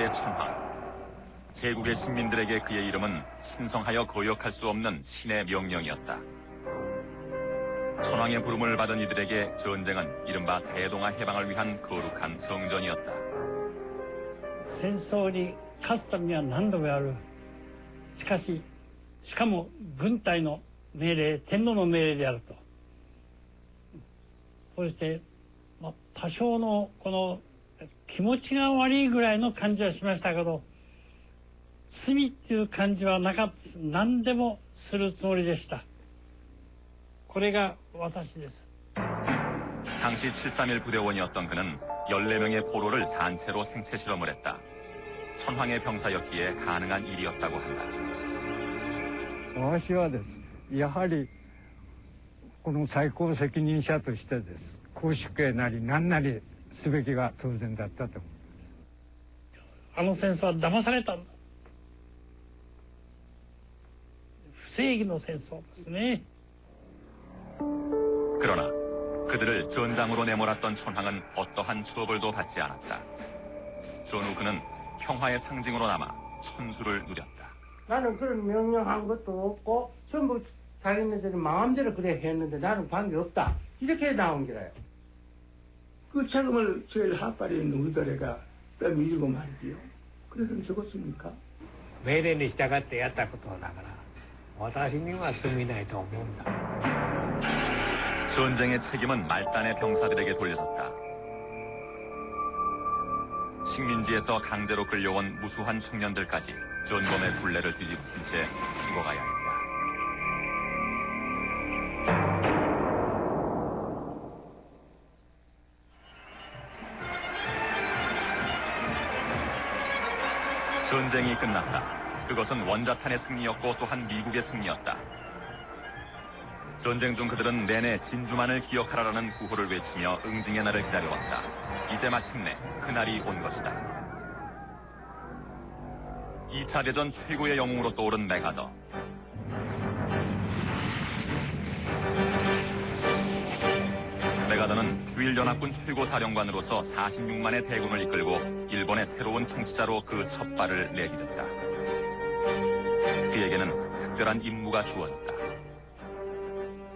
제 천황. 제국의 식민들에게 그의 이름은 신성하여 거역할 수 없는 신의 명령이었다. 천황의 부름을 받은 이들에게 전쟁은 이른바 대동아 해방을 위한 거룩한 성전이었다. 戦争に勝つためには何度もやる。しかも軍隊の命令、天皇の命令であると。そして、多少のこの気持ちが悪いぐらいの感じはしましたけど、罪っていう感じはなかった。何でもするつもりでした。これが私です。 당시 731 부대원이었던 그는 14명의 포로를 산채로 생체 실험을 했다. 천황의 병사였기에 가능한 일이었다고 한다. 私はです。やはりこの最高責任者としてです。公主刑なり何なりすべきが当然だったと思います。あの戦争は騙されたんだ。不正義の戦争ですね。 그러나 그들을 전장으로 내몰았던 천황은 어떠한 처벌도 받지 않았다. 전후 그는 평화의 상징으로 남아 천수를 누렸다. 나는 그런 명령한 것도 없고 전부 자기네들이 마음대로 그래 했는데 나는 관계없다. 이렇게 나온 거라요. 그 책임을 제일 하빨이 있는 우리들에가 떠밀고 말이지요. 그래서 죽었습니까? 命令に従ってやったことだから私には罪ないと思うんだ. 전쟁의 책임은 말단의 병사들에게 돌려졌다. 식민지에서 강제로 끌려온 무수한 청년들까지 전범의 굴레를 뒤집은 채 죽어가야 했다. 전쟁이 끝났다. 그것은 원자탄의 승리였고 또한 미국의 승리였다. 전쟁 중 그들은 내내 진주만을 기억하라라는 구호를 외치며 응징의 날을 기다려왔다. 이제 마침내 그날이 온 것이다. 2차 대전 최고의 영웅으로 떠오른 메가더. 메가더는 주일연합군 최고사령관으로서 46만의 대군을 이끌고 일본의 새로운 통치자로 그 첫 발을 내디뎠다. 그에게는 특별한 임무가 주어졌다.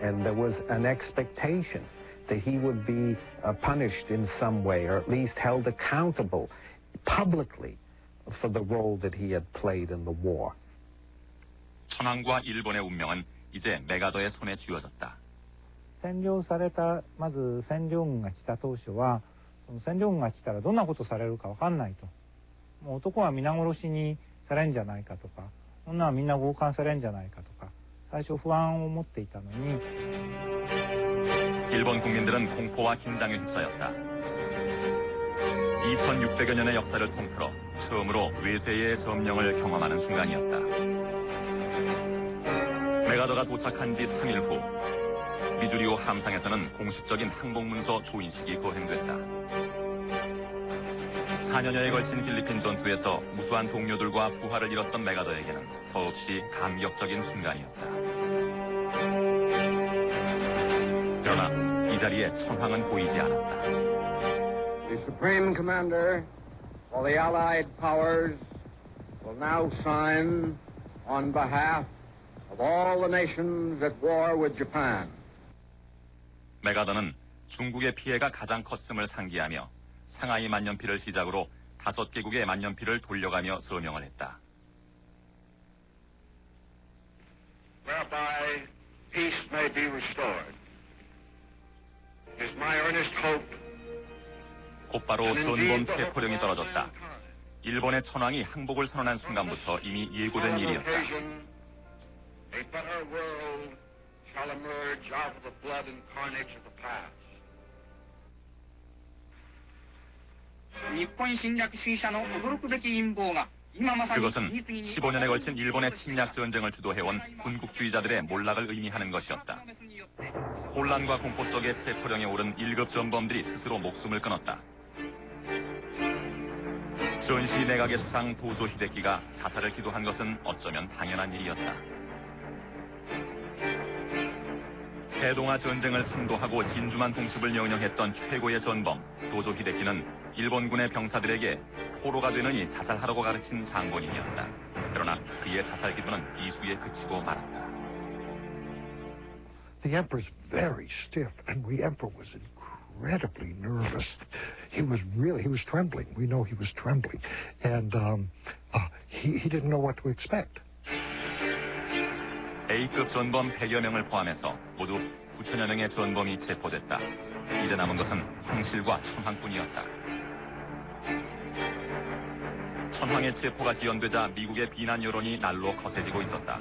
And there was an expectation that he would be punished in some way, or at least held accountable publicly for the role that he had played in the war. 천황과 일본의 운명은 이제 메가더의 손에 쥐어졌다. 占領されたまず占領軍が来た当初は、その占領軍が来たらどんなことされるか分かんないと。もう男は皆殺しにされるんじゃないかとか、女はみんな強姦されるんじゃないかとか。 最初不安を持っていたのに 일본 국민들은 공포와 긴장에 휩싸였다. 2600여 년의 역사를 통틀어 처음으로 외세의 점령을 경험하는 순간이었다. 메가더가 도착한 지 3일 후 미주리오 함상에서는 공식적인 항복문서 조인식이 거행됐다. 4년여에 걸친 필리핀 전투에서 무수한 동료들과 부하를 잃었던 메가더에게는 더없이 감격적인 순간이었다. 그러나 이 자리에 천황은 보이지 않았다. The Supreme Commander for the Allied Powers will now sign on behalf of all the nations at war with Japan. 메가더는 중국의 피해가 가장 컸음을 상기하며 상하이 만년필을 시작으로 5개국의 만년필을 돌려가며 서명을 했다. Whereby peace may be restored. It is my earnest hope. 곧바로 전범 체포령이 떨어졌다. 일본의 천황이 항복을 선언한 순간부터 이미 예고된 일이었다. A better world shall emerge out of the blood and carnage of the past. 그것은 15년에 걸친 일본의 침략 전쟁을 주도해온 군국주의자들의 몰락을 의미하는 것이었다. 혼란과 공포 속에 체포령에 오른 1급 전범들이 스스로 목숨을 끊었다. 전시 내각의 수상 도조 히데키가 자살을 기도한 것은 어쩌면 당연한 일이었다. 대동아 전쟁을 선도하고 진주만 통습을 영령했던 최고의 전범 도조 히데키는 일본군의 병사들에게 포로가 되느니 자살하라고 가르친 장본인이었다. 그러나 그의 자살 기도는 이수에 그치고 말았다. The emperor's very stiff, and the emperor was incredibly nervous. He was trembling. We know he was trembling. And he didn't know what to expect. A급 전범 100여 명을 포함해서 모두 9천여 명의 전범이 체포됐다. 이제 남은 것은 황실과 천황뿐이었다. 천황의 체포가 지연되자 미국의 비난 여론이 날로 거세지고 있었다.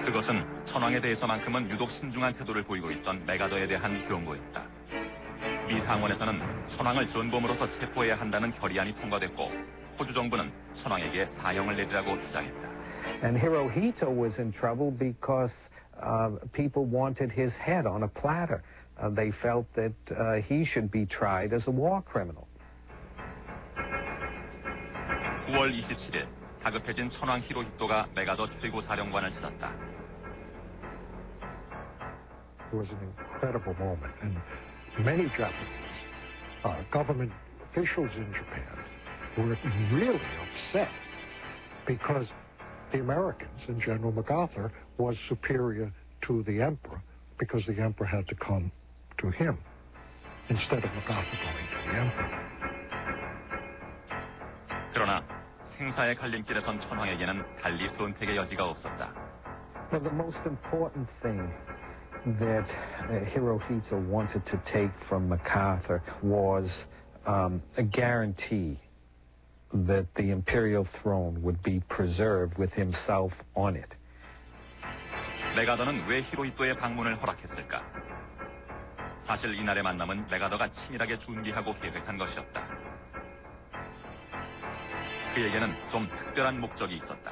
그것은 천황에 대해서만큼은 유독 신중한 태도를 보이고 있던 메가더에 대한 경고였다. 미 상원에서는 천황을 전범으로서 체포해야 한다는 결의안이 통과됐고 호주 정부는 천황에게 사형을 내리라고 주장했다. And Hirohito was in trouble because people wanted his head on a platter. They felt that he should be tried as a war criminal. 9월 27일 다급해진 천황 히로히토가 메가더 최고 사령관을 찾았다. It was an incredible moment, and many Japanese government officials in Japan were really upset because the Americans and General MacArthur was superior to the emperor because the emperor had to come to him instead of MacArthur going to the emperor. 그러나 생사의 갈림길에 선 천황에게는 달리 선택의 여지가 없었다. Well, the most important thing that Hirohito wanted to take from MacArthur was a guarantee that the imperial throne would be preserved with himself on it. 메가더는 왜 히로히토의 방문을 허락했을까? 사실 이날의 만남은 메가더가 치밀하게 준비하고 계획한 것이었다. 그에게는 좀 특별한 목적이 있었다.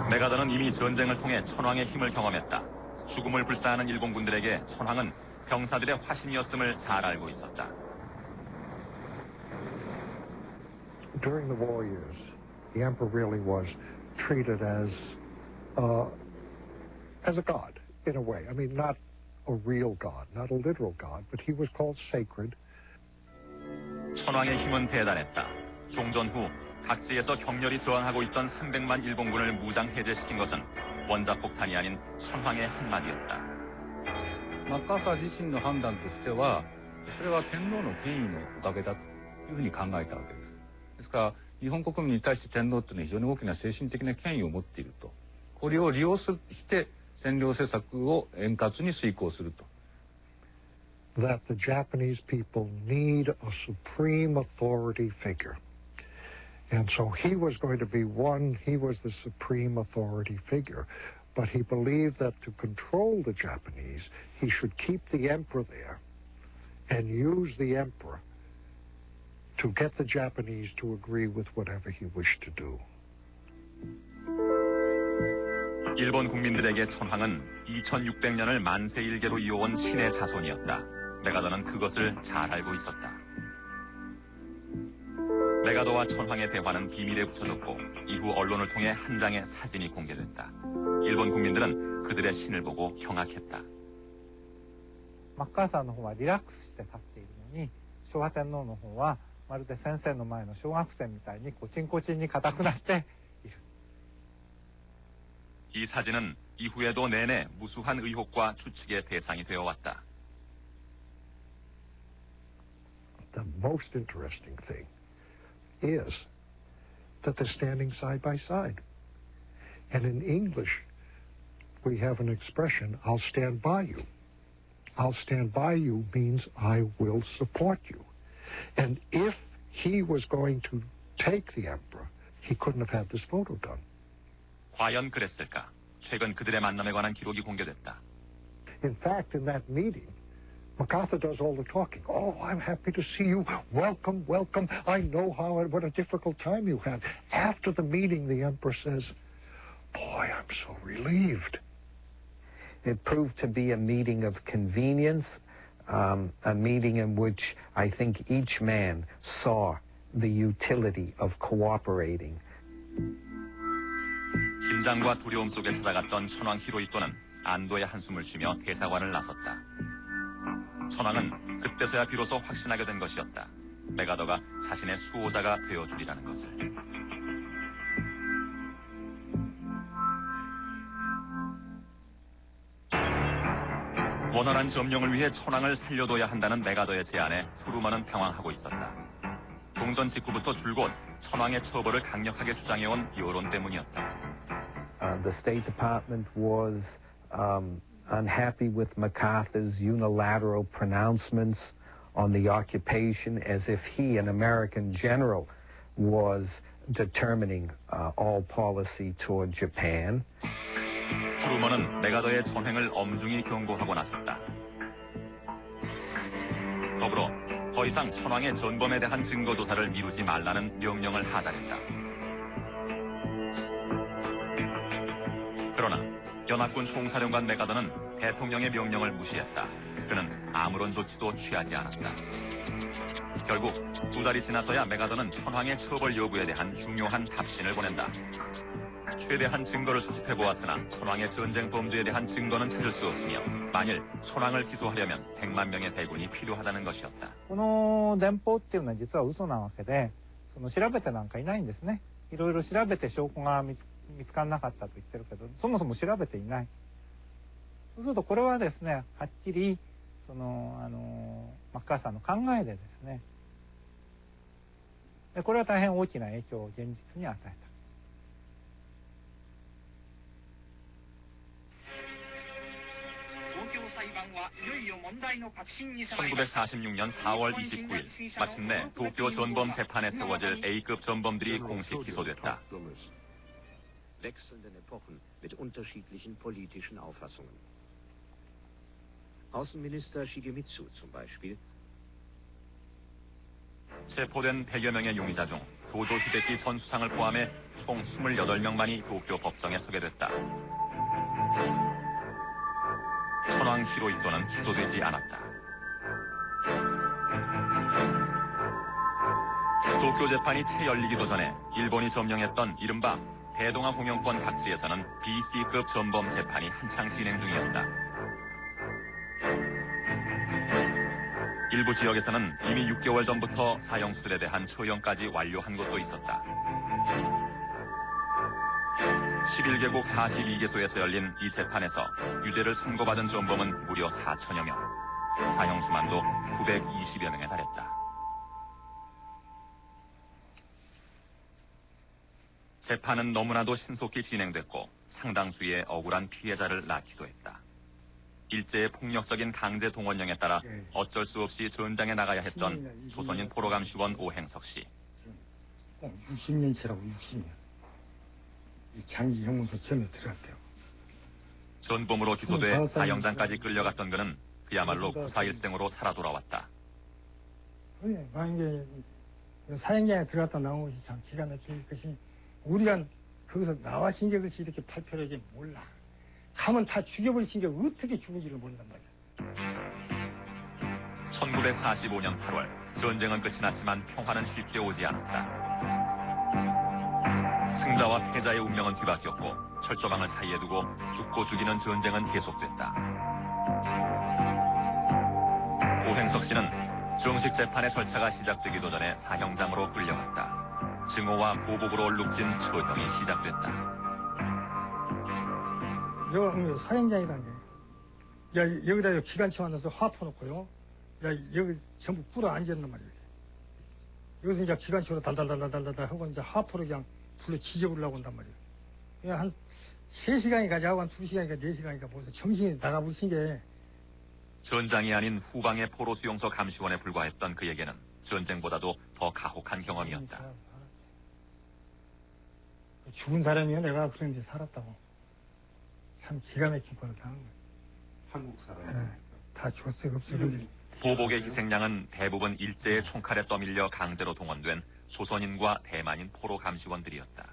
메가더는 이미 전쟁을 통해 천황의 힘을 경험했다. 죽음을 불사하는 일본군들에게 천황은 병사들의 화신이었음을 잘 알고 있었다. During the war years, the emperor really was treated as a god, in a way. I mean, not a real god, not a literal god, but he was called sacred. 천황의 힘은 대단했다. 종전 후 각지에서 격렬히 저항하고 있던 300만 일본군을 무장 해제시킨 것은 원자폭탄이 아닌 천황의 한마디였다. マッカーサー自身の判断としては、それは天皇の権威のおかげだというふうに考えたわけです。ですから、日本国民に対して天皇というのは非常に大きな精神的な権威を持っていると。これを利用して占領政策を円滑に遂行すると。That the Japanese people need a supreme authority figure. And so he was going to be he was the supreme authority figure. But he believed that to control the Japanese, he should keep the emperor there and use the emperor to get the Japanese to agree with whatever he wished to do. 일본 국민들에게 천황은 2600년을 만세일계로 이어온 신의 자손이었다. 메가더는 그것을 잘 알고 있었다. 메가더와 천황의 대화는 비밀에 붙여졌고 이후 언론을 통해 한 장의 사진이 공개됐다. 일본 국민들은 그들의 신을 보고 경악했다. マッカーサーの方はリラックスして立っているのに、昭和天皇の方はまるで先生の前の小学生みたいにコチンコチンに硬くなっている。 이 사진은 이후에도 내내 무수한 의혹과 추측의 대상이 되어왔다. The most interesting thing is that they're standing side by side. And in English, we have an expression, I'll stand by you. I'll stand by you means I will support you. And if he was going to take the emperor, he couldn't have had this photo done. 과연 그랬을까? 최근 그들의 만남에 관한 기록이 공개됐다. In fact, in that meeting, MacArthur does all the talking. Oh, I'm happy to see you. Welcome, welcome. I know what a difficult time you had. After the meeting, the emperor says, boy, I'm so relieved. It proved to be a meeting of convenience, a meeting in which I think each man saw the utility of cooperating. 긴장과 두려움 속에 찾아갔던 천황 히로히토는 안도의 한숨을 쉬며 대사관을 나섰다. 천황은 그때서야 비로소 확신하게 된 것이었다. 메가더가 자신의 수호자가 되어주리라는 것을. 원활한 점령을 위해 천황을 살려둬야 한다는 메가더의 제안에 트루먼은 당황하고 있었다. 종전 직후부터 줄곧 천황의 처벌을 강력하게 주장해온 여론 때문이었다. The State Department was unhappy with MacArthur's unilateral pronouncements on the occupation, as if he, an American general, was determining all policy toward Japan. 트루먼은 메가더의 전횡을 엄중히 경고하고 나섰다. 더불어 더 이상 천황의 전범에 대한 증거 조사를 미루지 말라는 명령을 하달했다. 그러나 연합군 총사령관 메가더는 대통령의 명령을 무시했다. 그는 아무런 조치도 취하지 않았다. 결국 2달이 지나서야 메가더는 천황의 처벌 여부에 대한 중요한 답신을 보낸다. 최대한 증거를 수집해보았으나 천황의 전쟁 범죄에 대한 증거는 찾을 수 없으며 만일 천황을 기소하려면 100만 명의 대군이 필요하다는 것이었다. この電報っていうのは実は嘘なわけで、調べてなんかいないんですね。いろいろ調べて証拠が見つからなかったと言ってるけど、そもそも調べていない。そうするとこれはですね、はっきりマッカーサーの考えでですね、これは大変大きな影響を現実に与えた。 1946년 4월 29일 마침내 도쿄 전범 재판에 세워질 A급 전범들이 공식 기소됐다. wechselnden Epochen mit unterschiedlichen politischen Auffassungen. Außenminister Shigemitsu zum Beispiel. 체포된 100여 명의 용의자 중 도조 히데키 전 수상을 포함해 총 28명만이 도쿄 법정에 서게 됐다. 천황 히로히토는 기소되지 않았다. 도쿄 재판이 채 열리기도 전에 일본이 점령했던 이른바 대동아 공영권 각지에서는 BC급 전범 재판이 한창 진행 중이었다. 일부 지역에서는 이미 6개월 전부터 사형수들에 대한 처형까지 완료한 곳도 있었다. 11개국 42개소에서 열린 이 재판에서 유죄를 선고받은 전범은 무려 4천여 명, 사형수만도 920여 명에 달했다. 재판은 너무나도 신속히 진행됐고 상당수의 억울한 피해자를 낳기도 했다. 일제의 폭력적인 강제 동원령에 따라 어쩔 수 없이 전장에 나가야 했던 조선인 포로감시원 오행석 씨. 60년치라고 60년. 이 장기 형무소 처음에 들어갔대요. 전범으로 기소돼 사형장까지 끌려갔던 그는 그야말로 구사일생으로 살아 돌아왔다. 만약에 사형장에 들어갔다 나온 것이 참 기가 막힐 것이 우리가 거기서 나와신 게 그것이 이렇게 팔팔하게 몰라. 가면 다 죽여버리신 게 어떻게 죽은지를 모른단 말이야. 1945년 8월 전쟁은 끝이 났지만 평화는 쉽게 오지 않았다. 승자와 패자의 운명은 뒤바뀌었고 철조망을 사이에 두고 죽고 죽이는 전쟁은 계속됐다. 오행석 씨는 정식 재판의 절차가 시작되기도 전에 사형장으로 끌려갔다. 증오와 보복으로 얼룩진 처형이 시작됐다. 여기 사형장이라는 게, 야, 여기다 기관총 앉아서 화 퍼놓고요. 야, 여기 전부 꿇어 앉았단 말이에요. 여기서 이제 기관총으로 달달달달달달 하고 이제 하프로 그냥 불러 지져보려고 한단 말이에요. 그냥 한 3시간이 가자고 한 2시간인가 4시간인가 벌써 정신이 나가버리신 게. 전장이 아닌 후방의 포로 수용소 감시원에 불과했던 그에게는 전쟁보다도 더 가혹한 경험이었다. 죽은 사람이요. 내가 그런 데 살았다고. 참 기가 막힌 걸 당한 거예요. 한국 사람. 네, 다 죽었어요. 없어요. 보복의 희생양은 대부분 일제의 총칼에 떠밀려 강제로 동원된 조선인과 대만인 포로 감시원들이었다.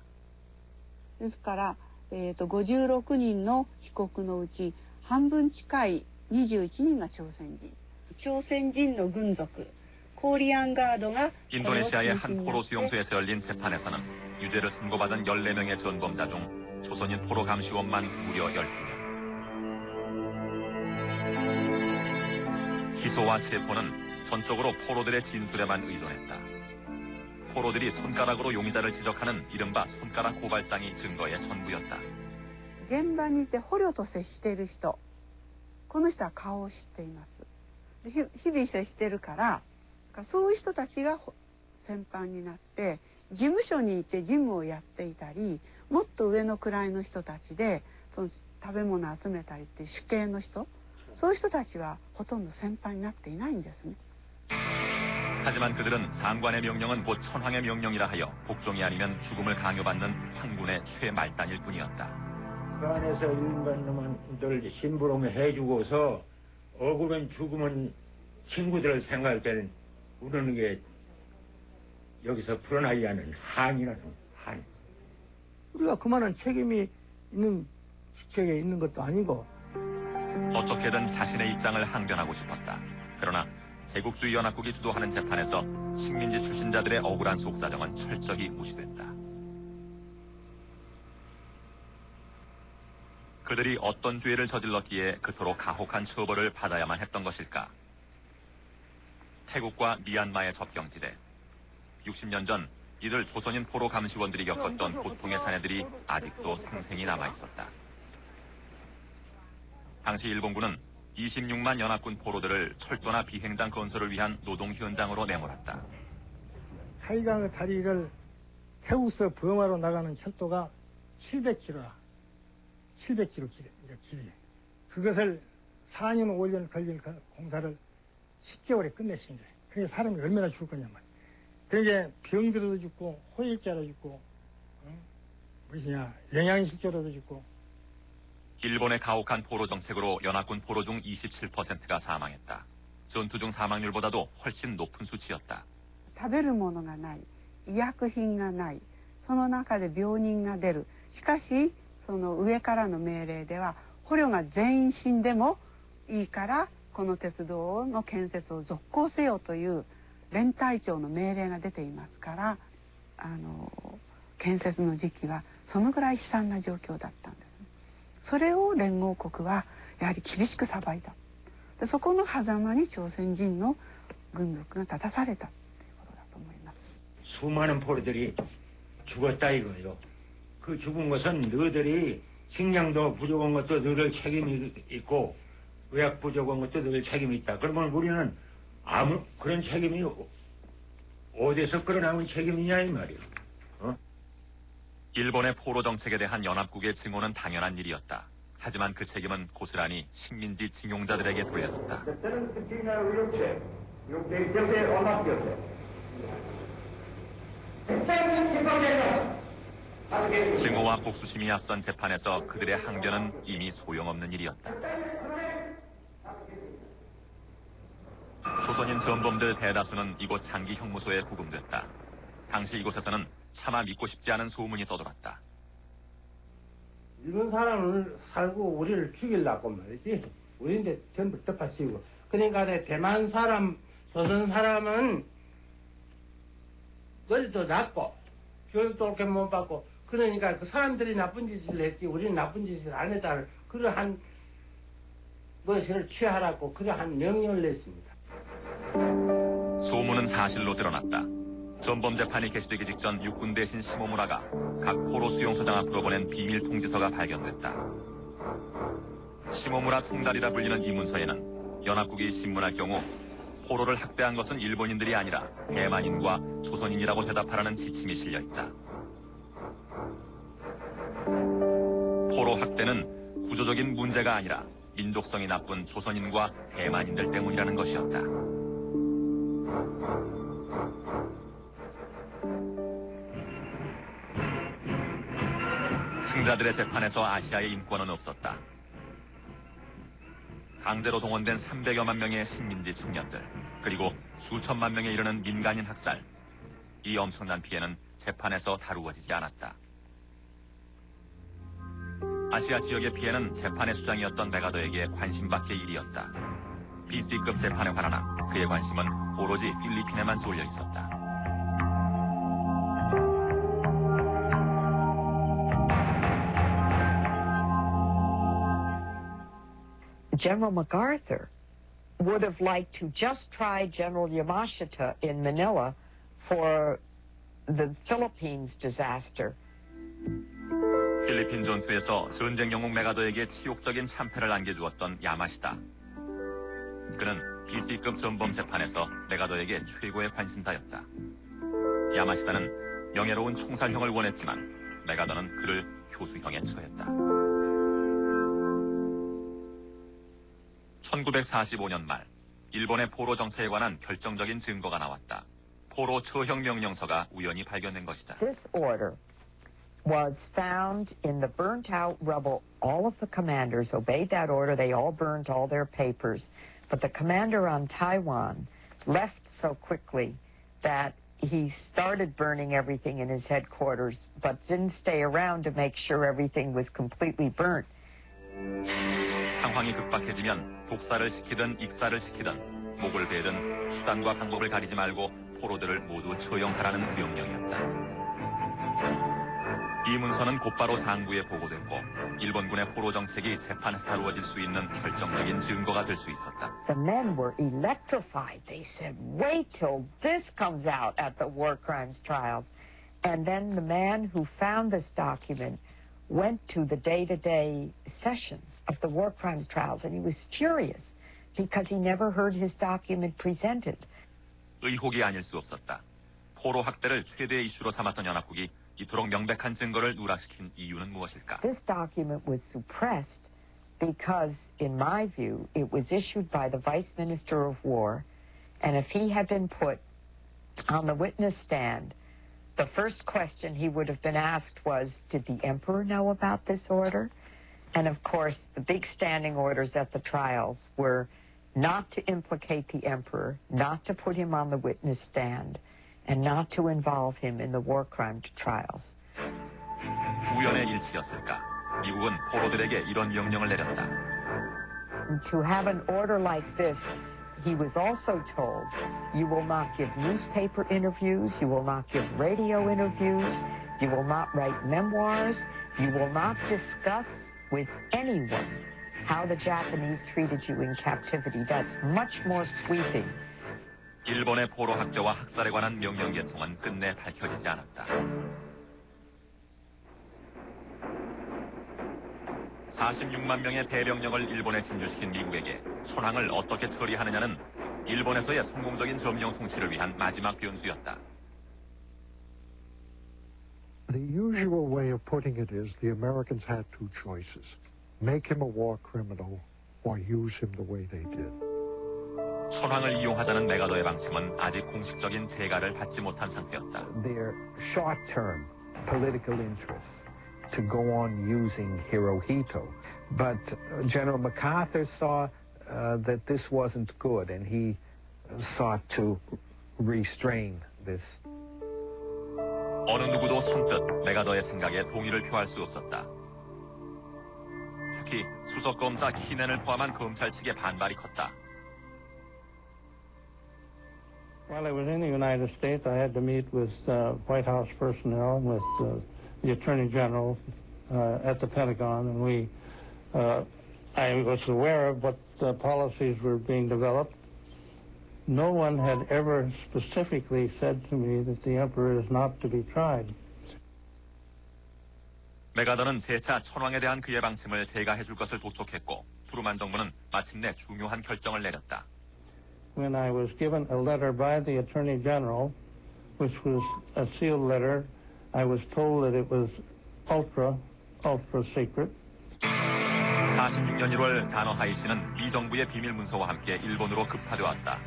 ですから、56人の被告のうち半分近い21人が朝鮮人。朝鮮人の軍属、コリアンガードが 인도네시아의 한 포로 수용소에서 열린 재판에서는 유죄를 선고받은 14명의 전범자 중 조선인 포로 감시원만 무려 12명. 기소와 체포는 전적으로 포로들의 진술에만 의존했다. 포로들이 손가락으로 용의자를 지적하는 이른바 손가락 고발장이 증거의 전부였다. 現場にいて捕虜と接している人、この人は顔を知っています。日々接してるから、そういう人たちが戦犯になって事務所にいて事務をやっていたり、もっと上の位の人たちでその食べ物を集めたりっていう主刑の人、そういう人たちはほとんど戦犯になっていないんですね。 하지만 그들은 상관의 명령은 곧 천황의 명령이라 하여 복종이 아니면 죽음을 강요받는 황군의 최말단일 뿐이었다. 그 안에서 일반 놈들 심부름 해주고서 억울한 죽으면 친구들을 생각할 때는 우는 게 여기서 풀어나지 않은 한이라는 한. 우리가 그만한 책임이 있는 직책에 있는 것도 아니고. 어떻게든 자신의 입장을 항변하고 싶었다. 그러나 제국주의 연합국이 주도하는 재판에서 식민지 출신자들의 억울한 속사정은 철저히 무시됐다. 그들이 어떤 죄를 저질렀기에 그토록 가혹한 처벌을 받아야만 했던 것일까? 태국과 미얀마의 접경지대. 60년 전 이들 조선인 포로 감시원들이 겪었던 고통의 사내들이 아직도 생생히 남아있었다. 당시 일본군은 26만 연합군 포로들을 철도나 비행장 건설을 위한 노동 현장으로 내몰았다. 타이강 다리를 태국서 버마로 나가는 철도가 700km라. 700km 길이. 그것을 4년, 5년 걸린 공사를 10개월에 끝냈습니다. 그게 사람이 얼마나 죽을 거냐 말이야. 그러니까 병들어도 죽고, 호일자로 죽고, 영양실조로도 죽고. 일본의 가혹한 포로 정책으로 연합군 포로 중 27%가 사망했다. 전투 중 사망률보다도 훨씬 높은 수치였다. 食べるものがない、医薬品がない、その中で病人が出る。しかしその上からの命令では捕虜が全員死んでもいいからこの鉄道の建設を続行せよという連隊長の命令が出ていますから、建設の時期はそのぐらい悲惨な状況だったんですね。それを連合国はやはり厳しく裁いた。でそこの狭間に朝鮮人の軍属が立たされたということだと思います。 수많은 포로들이 죽었다 이거요. 그 죽은 것은 너희들이 식량도 부족한 것도 너희들 책임이 있고 의학 부족한 것도 너희들 책임이 있다. 그러면 우리는 아무 그런 책임이 어디서 끌어나온 책임이냐 이 말이야. 일본의 포로 정책에 대한 연합국의 증오는 당연한 일이었다. 하지만 그 책임은 고스란히 식민지 징용자들에게 돌려졌다. 증오와 복수심이 앞선 재판에서 그들의 항변은 이미 소용없는 일이었다. 조선인 전범들 대다수는 이곳 장기 형무소에 구금됐다. 당시 이곳에서는 차마 믿고 싶지 않은 소문이 떠돌았다. 일본 사람을 살고 우리를 죽이려고 말이지. 우리인데 전부 덮어씌우고. 그러니까 대만 사람, 조선 사람은 머리도 낮고 교육도 옳게 못 받고 그러니까 그 사람들이 나쁜 짓을 했지 우리는 나쁜 짓을 안 했다. 그러한 것을 취하라고 그러한 명령을 냈습니다. 소문은 사실로 드러났다. 전범 재판이 개시되기 직전 육군 대신 시모무라가 각 포로 수용소장 앞으로 보낸 비밀 통지서가 발견됐다. 시모무라 통달이라 불리는 이 문서에는 연합국이 신문할 경우 포로를 학대한 것은 일본인들이 아니라 대만인과 조선인이라고 대답하라는 지침이 실려있다. 포로 학대는 구조적인 문제가 아니라 민족성이 나쁜 조선인과 대만인들 때문이라는 것이었다. 승자들의 재판에서 아시아의 인권은 없었다. 강제로 동원된 300여만 명의 식민지 청년들, 그리고 수천만 명에 이르는 민간인 학살. 이 엄청난 피해는 재판에서 다루어지지 않았다. 아시아 지역의 피해는 재판의 수장이었던 메가더에게 관심밖의 일이었다. BC급 재판에 관하나 그의 관심은 오로지 필리핀에만 쏠려 있었다. General MacArthur would have liked to just try General Yamashita in Manila for the Philippines disaster. 필리핀 전투에서 전쟁 영웅 메가더에게 치욕적인 참패를 안겨주었던 야마시다. 그는 BC급 전범 재판에서 메가더에게 최고의 관심사였다. 야마시다는 명예로운 총살형을 원했지만 메가더는 그를 교수형에 처했다. 1945년 말 일본의 포로 정책에 관한 결정적인 증거가 나왔다. 포로 처형 명령서가 우연히 발견된 것이다. This order was found in the burnt out rubble. All of the commanders obeyed that order. They all burned all their papers. But the commander on Taiwan left so quickly that he started burning everything in his headquarters, but didn't stay around to make sure everything was completely burnt. 상황이 급박해지면 독사를 시키든 익사를 시키든 목을 베든 수단과 방법을 가리지 말고 포로들을 모두 처형하라는 명령이었다. 이 문서는 곧바로 상부에 보고됐고 일본군의 포로 정책이 재판에서 다루어질 수 있는 결정적인 증거가 될 수 있었다. The men were electrified. They said, wait till this comes out at the war crimes trials. And then the man who found this document went to the day-to-day sessions of the war crimes trials, and he was furious because he never heard his document presented. 의혹이 아닐 수 없었다. 포로 학대를 최대 이슈로 삼았던 연합국이 이토록 명백한 증거를 누락시킨 이유는 무엇일까? This document was suppressed because, in my view, it was issued by the Vice Minister of War, and if he had been put on the witness stand, the first question he would have been asked was, did the Emperor know about this order? And of course, the big standing orders at the trials were not to implicate the Emperor, not to put him on the witness stand, and not to involve him in the war crime trials. 우연의 일치였을까? 미국은 포로들에게 이런 명령을 내렸다. To have an order like this, he was also told, you will not give newspaper interviews, you will not give radio interviews, you will not write memoirs, you will not discuss with anyone how the Japanese treated you in captivity. That's much more sweeping. 일본의 포로 학대와 학살에 관한 명령 계통은 끝내 밝혀지지 않았다. 46만 명의 대령령을 일본에 진주시킨 미국에게 천황을 어떻게 처리하느냐는 일본에서의 성공적인 점령 통치를 위한 마지막 변수였다. The usual way of putting it is the Americans had two choices. Make him a war criminal or use him the way they did. 천황을 이용하자는 메가더의 방침은 아직 공식적인 재가를 받지 못한 상태였다. Their short-term political interests to go on using Hirohito. But General MacArthur saw that this wasn't good, and he sought to restrain this. 어느 누구도 선뜻 메가더의 생각에 동의를 표할 수 없었다. 특히 수석검사 키넨을 포함한 검찰 측의 반발이 컸다. While I was in the United States, I had to meet with White House personnel, with the Attorney General at the Pentagon, and I was aware of what policies were being developed. No one had ever specifically said to me that the Emperor is not to be tried. 메가더는 재차 천황에 대한 그의 방침을 재가해줄 것을 도촉했고 트루만 정부는 마침내 중요한 결정을 내렸다. When I was given a letter by the Attorney General, which was a sealed letter, I was told that it was ultra secret. 46년 1월 다노 하이 씨는 미 정부의 비밀 문서와 함께 일본으로 급파되었다.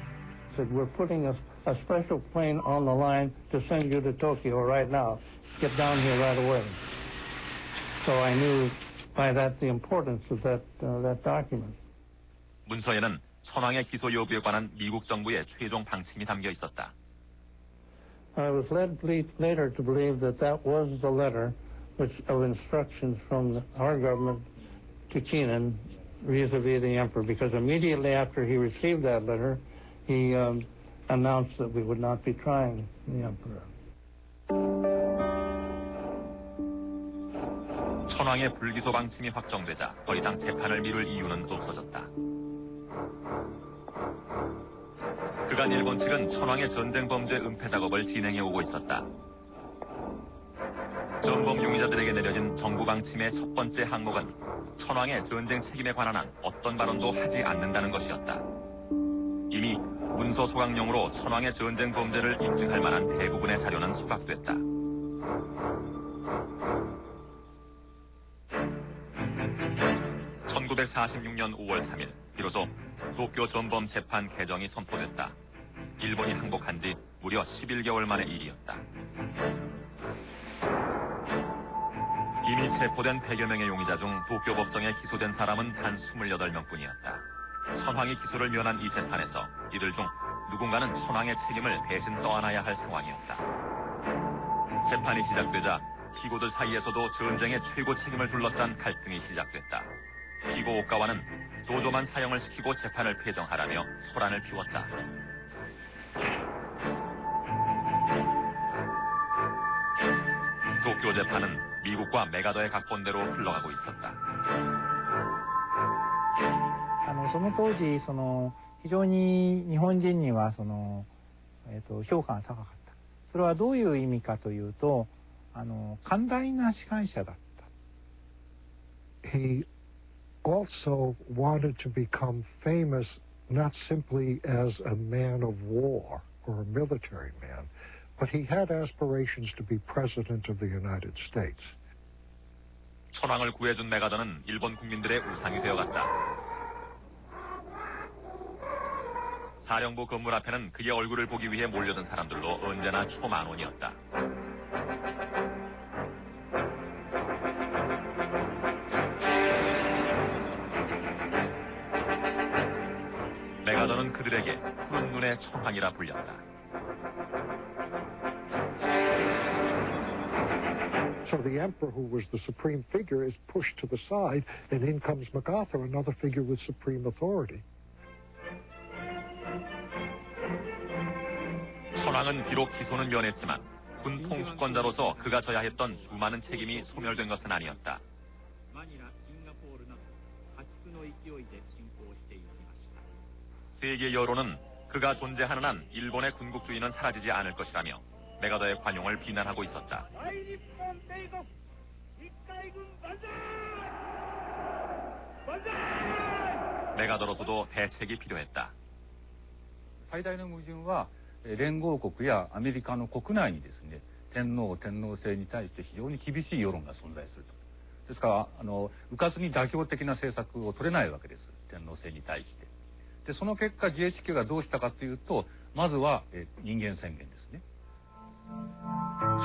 Said, we're putting a special plane on the line to send you to Tokyo right now. Get down here right away. So I knew by that the importance of that document. 문서에는 천황의 기소 여부에 관한 미국 정부의 최종 방침이 담겨 있었다. I was led later to believe that that was the letter of instructions from our government to Keenan vis-a-vis the Emperor, because immediately after he received that letter, he announced that we would not be trying the Emperor. 천황의 불기소 방침이 확정되자 더 이상 재판을 미룰 이유는 없어졌다. 그간 일본 측은 천황의 전쟁 범죄 은폐 작업을 진행해 오고 있었다. 전범 용의자들에게 내려진 정부 방침의 첫 번째 항목은 천황의 전쟁 책임에 관한 한 어떤 발언도 하지 않는다는 것이었다. 이미 문서 소각용으로 천황의 전쟁 범죄를 입증할 만한 대부분의 자료는 소각됐다. (1946년 5월 3일) 비로소 도쿄 전범 재판 개정이 선포됐다. 일본이 항복한 지 무려 11개월 만의 일이었다. 이미 체포된 100여 명의 용의자 중 도쿄 법정에 기소된 사람은 단 28명뿐이었다. 천황이 기소를 면한 이 재판에서 이들 중 누군가는 천황의 책임을 대신 떠안아야 할 상황이었다. 재판이 시작되자 피고들 사이에서도 전쟁의 최고 책임을 둘러싼 갈등이 시작됐다. 피고 오가와는 도조만 사형을 시키고 재판을 폐정하라며 소란을 피웠다. 도쿄 재판은 미국과 메가더의 각본대로 흘러가고 있었다. その当時非常に日本人には評価が高かった。それはどういう意味かというと寛大な司会者だった。 He also wanted to become famous not simply as a man of war or a military man, but he had aspirations to be president of the United States. 천황을 구해준 메가더는 일본 국민들의 우상이 되어갔다. 사령부 건물 앞에는 그의 얼굴을 보기 위해 몰려든 사람들로 언제나 초만원이었다. 메가더는 그들에게 푸른 눈의 천황이라 불렸다. So the emperor, who was the supreme figure, is pushed to the side, and in comes MacArthur, another figure with supreme authority. 천황은 비록 기소는 면했지만 군 통수권자로서 그가 져야 했던 수많은 책임이 소멸된 것은 아니었다. 세계 여론은 그가 존재하는 한 일본의 군국주의는 사라지지 않을 것이라며 메가더의 관용을 비난하고 있었다. 메가더로서도 대책이 필요했다. 最大の矛盾は連合国やアメリカの国内にですね、天皇制に対して非常に厳しい世論が存在すると。ですから迂闊に妥協的な政策を取れないわけです、天皇制に対して。でその結果 GHQ がどうしたかというと、まずは人間宣言ですね。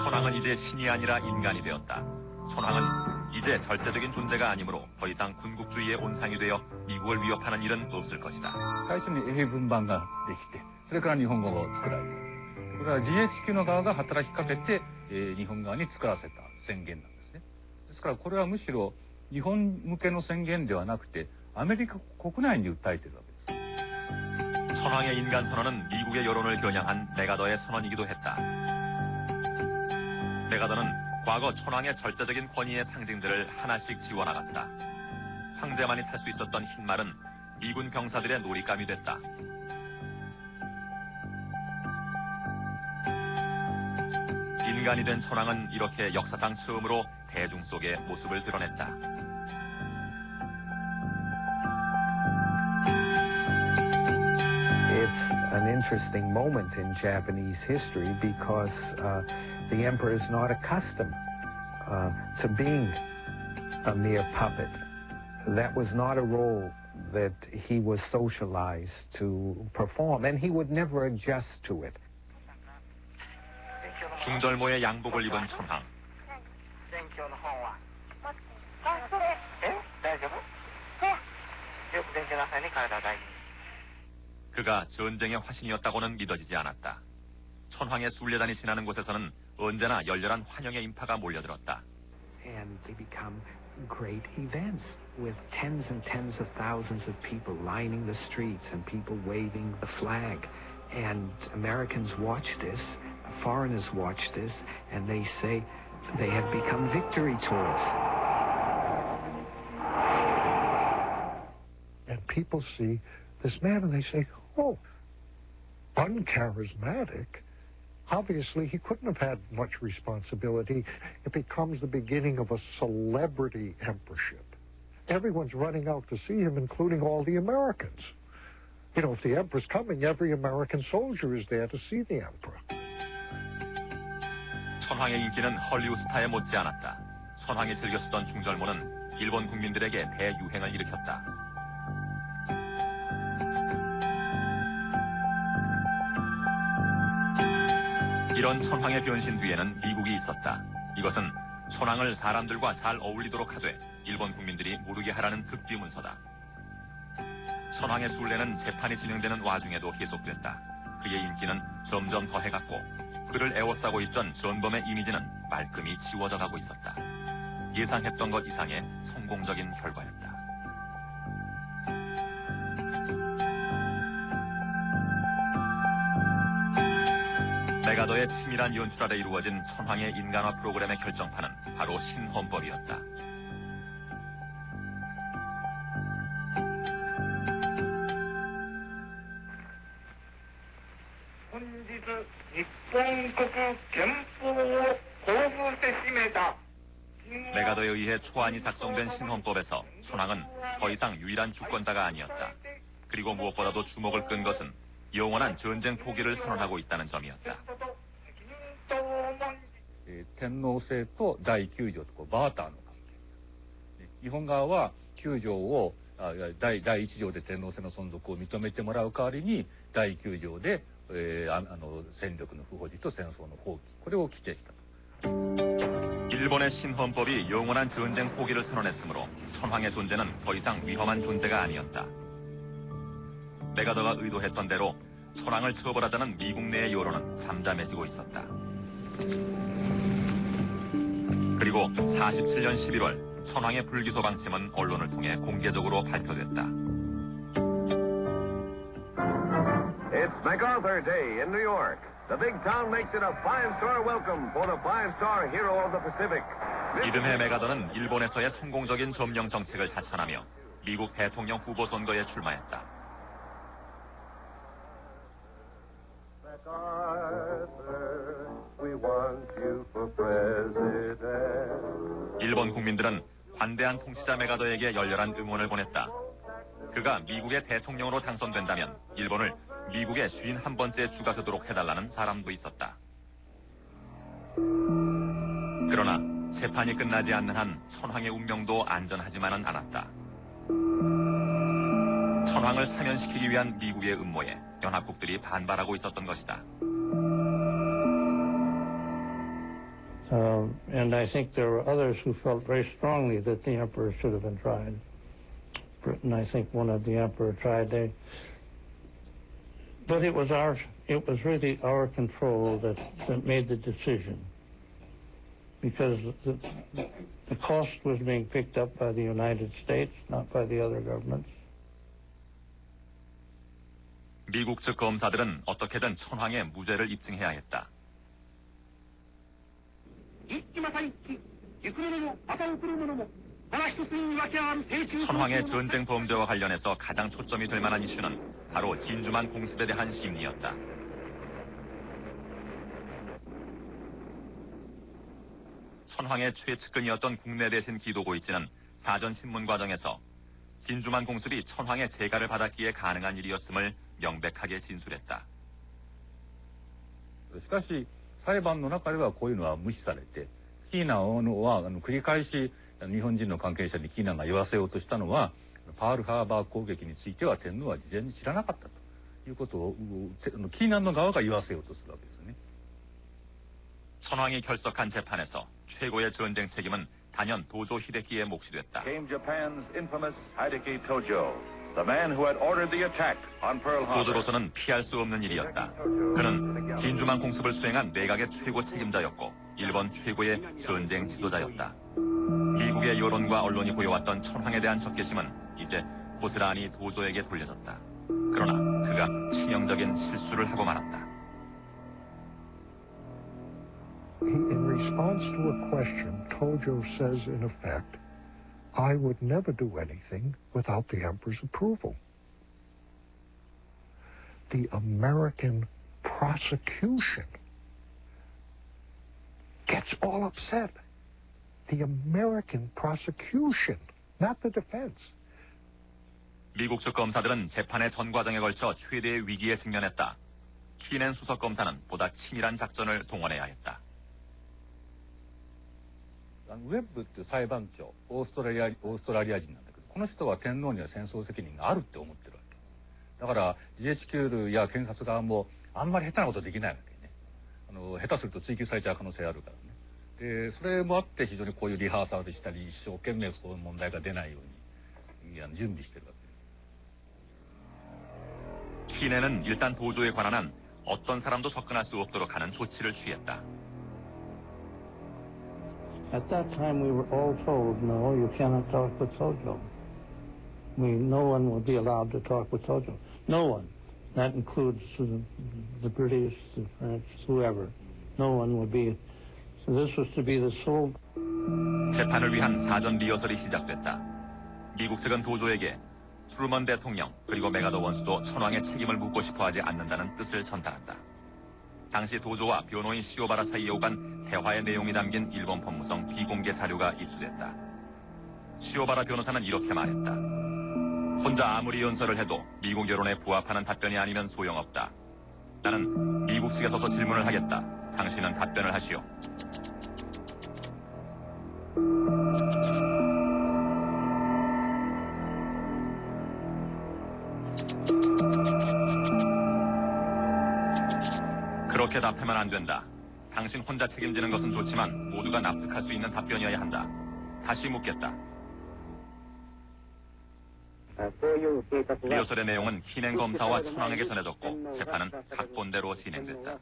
천황은 이제 신이 아니라 인간이 되었다. 천황은 이제 절대적인 존재가 아니므로 더 이상 군국주의의 온상이 되어 미국을 위협하는 일은 없을 것이다. 最初に英文版ができて、それから日本語が作られた。これは GHQ の側が働きかけて、日本側に作らせた宣言なんですね。ですからこれはむしろ日本向けの宣言ではなくてアメリカ国内に訴えているわけです。 천황의 인간 선언은 미국의 여론을 겨냥한 메가더의 선언이기도 했다. 메가더는 과거 천황의 절대적인 권위의 상징들을 하나씩 지워나갔다. 황제만이 탈 수 있었던 흰말은 미군 병사들의 놀잇감이 됐다. 인간이 된 천황은 이렇게 역사상 처음으로 대중 속에 모습을 드러냈다. It's an interesting moment in Japanese history because the emperor is not accustomed to being a mere puppet. That was not a role that he was socialized to perform, and he would never adjust to it. 중절모의 양복을 입은 천황. 그가 전쟁의 화신이었다고는 믿어지지 않았다. 천황의 순례단이 지나는 곳에서는 언제나 열렬한 환영의 인파가 몰려들었다. And they become great events with tens and tens of thousands of people lining the streets and people waving the flag. And Americans watch this, foreigners watch this, and they say they have become victory tours. And people see this man and they say, oh, uncharismatic, obviously he couldn't have had much responsibility. It becomes the beginning of a celebrity emperorship. Everyone's running out to see him, including all the Americans. You know, if the emperor's coming, every American soldier is there to see the emperor. 천황의 인기는 헐리우드 스타에 못지 않았다. 천황이 즐겨 쓰던 중절모는 일본 국민들에게 대유행을 일으켰다. 이런 천황의 변신 뒤에는 미국이 있었다. 이것은 천황을 사람들과 잘 어울리도록 하되 일본 국민들이 모르게 하라는 극비문서다. 천황의 순례는 재판이 진행되는 와중에도 계속됐다. 그의 인기는 점점 더해갔고 그를 에워싸고 있던 전범의 이미지는 말끔히 지워져 가고 있었다. 예상했던 것 이상의 성공적인 결과였다. 메가더의 치밀한 연출 아래 이루어진 천황의 인간화 프로그램의 결정판은 바로 신헌법이었다. 메가더에 의해 초안이 작성된 신헌법에서 천황은 더 이상 유일한 주권자가 아니었다. 그리고 무엇보다도 주목을 끈 것은 영원한 전쟁 포기를 선언하고 있다는 점이었다. 天皇制と第9条とバーターの関係。日本側は9条を第1条で天皇制の存続を認めてもらう代わりに第9条で、戦力の不保持と戦争の放棄これを規定した。 일본의 신헌법이 영원한 전쟁 포기를 선언했으므로 천황의 존재는 더 이상 위험한 존재가 아니었다. 메가더가 의도했던 대로 천황을 처벌하자는 미국 내의 여론은 잠잠해지고 있었다. 그리고 47년 11월 천황의 불기소 방침은 언론을 통해 공개적으로 발표됐다. It's MacArthur Day in New York. The big town makes it a five-star welcome for the five-star hero of the Pacific. 이듬해 메가더는 일본에서의 성공적인 점령 정책을 자천하며 미국 대통령 후보 선거에 출마했다. 일본 국민들은 관대한 통치자 메가더에게 열렬한 응원을 보냈다. 그가 미국의 대통령으로 당선된다면 일본을 미국의 51번째 주가 되도록 해달라는 사람도 있었다. 그러나 재판이 끝나지 않는 한 천황의 운명도 안전하지만은 않았다. 천황을 사면시키기 위한 미국의 음모에 연합국들이 반발하고 있었던 것이다. And I think there were others who felt very strongly that the emperor should have been tried. Britain, I think, wanted the emperor tried. But it was really our control that made the decision, because the cost was being picked up by the United States, not by the other governments. 미국 측 검사들은 어떻게든 천황의 무죄를 입증해야 했다. 천황의 전쟁 범죄와 관련해서 가장 초점이 될 만한 이슈는 바로 진주만 공습에 대한 심리였다. 천황의 최측근이었던 국내 대신 기도고이치는 사전 신문 과정에서 진주만 공습이 천황의 재가를 받았기에 가능한 일이었음을 명백하게 진술했다. しかし裁判の中ではこういうのは無視されて、キーナは繰り返し日本人の関係者にキーナが言わせようとしたのは、パールハーバー攻撃については天皇は事前に知らなかったということをキーナの側が言わせようとするわけですね。 천황이 결석한 재판에서 최고의 전쟁 책임은 단연 도조 히데키의 몫이 됐다. Came Japan's infamous Hideki Tojo, the man who had ordered the attack on Pearl Harbor. 도조로서는 피할 수 없는 일이었다. 그는 진주만 공습을 수행한 내각의 최고 책임자였고 일본 최고의 전쟁 지도자였다. 미국의 여론과 언론이 보여왔던 천황에 대한 적개심은 이제 고스란히 도조에게 돌려졌다. 그러나 그가 치명적인 실수를 하고 말았다. In response to a question, Tojo says, in effect, I would never do anything without the emperor's approval. the American prosecution gets all upset. The American prosecution, not the defense. 미국 측 검사들은 재판의 전 과정에 걸쳐 최대의 위기에 직면했다. 키넨 수석 검사는 보다 치밀한 작전을 동원해야 했다. ウェッブって裁判長、オーストラリア人なんだけど、この人は天皇には戦争責任があるって思ってるわけ。だから GHQ や検察側もあんまり下手なことできないわけね。下手すると追及されちゃう可能性あるからね。で、それもあって非常にこういうリハーサルしたり、一生懸命そういう問題が出ないように準備してるわけ。 키넨은 일단 도조에 관한 한 어떤 사람도 접근할 수 없도록 하는 조치를 취했다. At that time, we were all told, no, you cannot talk with Tojo. No one will be allowed to talk with Tojo. No one. That includes the British, the French, whoever. No one would be. So this was to be the sole. 재판을 위한 사전 리허설이 시작됐다. 미국 측은 도조에게 트루먼 대통령 그리고 메가더 원수도 천황의 책임을 묻고 싶어하지 않는다는 뜻을 전달한다. 당시 도조와 변호인 시오바라 사이에 오간 대화의 내용이 담긴 일본 법무성 비공개 자료가 입수됐다. 시오바라 변호사는 이렇게 말했다. 혼자 아무리 연설을 해도 미국 여론에 부합하는 답변이 아니면 소용없다. 나는 미국 측에 서서 질문을 하겠다. 당신은 답변을 하시오. 그렇게 답하면 안 된다. 당신 혼자 책임지는 것은 좋지만 모두가 납득할 수 있는 답변이어야 한다. 다시 묻겠다. 리허설의 내용은 키넨 검사와 천황에게 전해졌고 재판은 각본대로 진행됐다.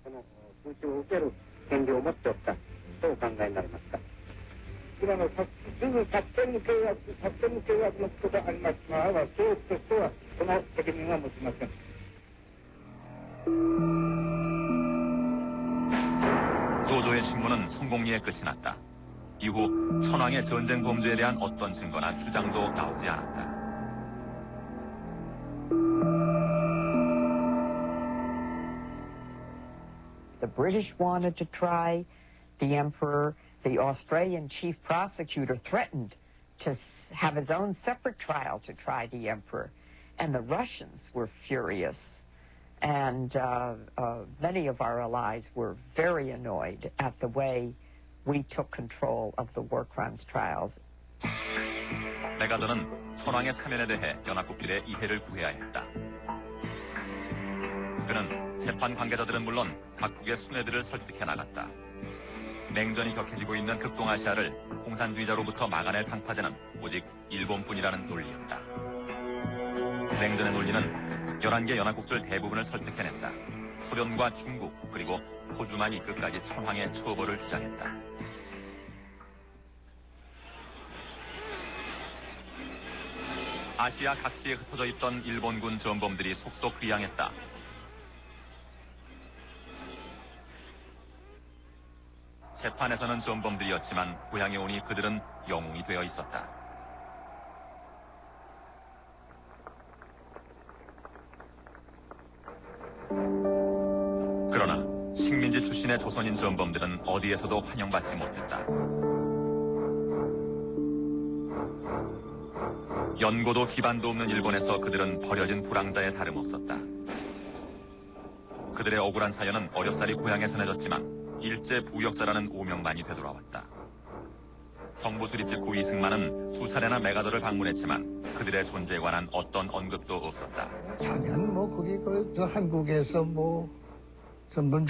도조의 신문은 성공리에 끝이 났다. 이후 천황의 전쟁 범죄에 대한 어떤 증거나 주장도 나오지 않았다. The British wanted to try the emperor. The Australian chief prosecutor threatened to have his own separate trial to try the emperor. And the Russians were furious. And many of our allies were very annoyed at the way we took control of the war crimes trials. 메가더는 천황의 사면에 대해 연합국들의 이해를 구해야 했다. 그는 재판 관계자들은 물론 각국의 순회들을 설득해 나갔다. 냉전이 격해지고 있는 극동아시아를 공산주의자로부터 막아낼 방파제는 오직 일본뿐이라는 논리였다. 냉전의 논리는 11개 연합국들 대부분을 설득해냈다. 소련과 중국 그리고 호주만이 끝까지 천황의 처벌을 주장했다. 아시아 각지에 흩어져 있던 일본군 전범들이 속속 귀향했다. 재판에서는 전범들이었지만 고향에 오니 그들은 영웅이 되어 있었다. 그러나 식민지 출신의 조선인 전범들은 어디에서도 환영받지 못했다. 연고도 기반도 없는 일본에서 그들은 버려진 불황자에 다름없었다. 그들의 억울한 사연은 어렵사리 고향에 전해졌지만 일제 부역자라는 오명만이 되돌아왔다. 성부수리집 고 이승만은 2차례나 메가더를 방문했지만 그들의 존재에 관한 어떤 언급도 없었다. 전혀 거기 저 한국에서 전범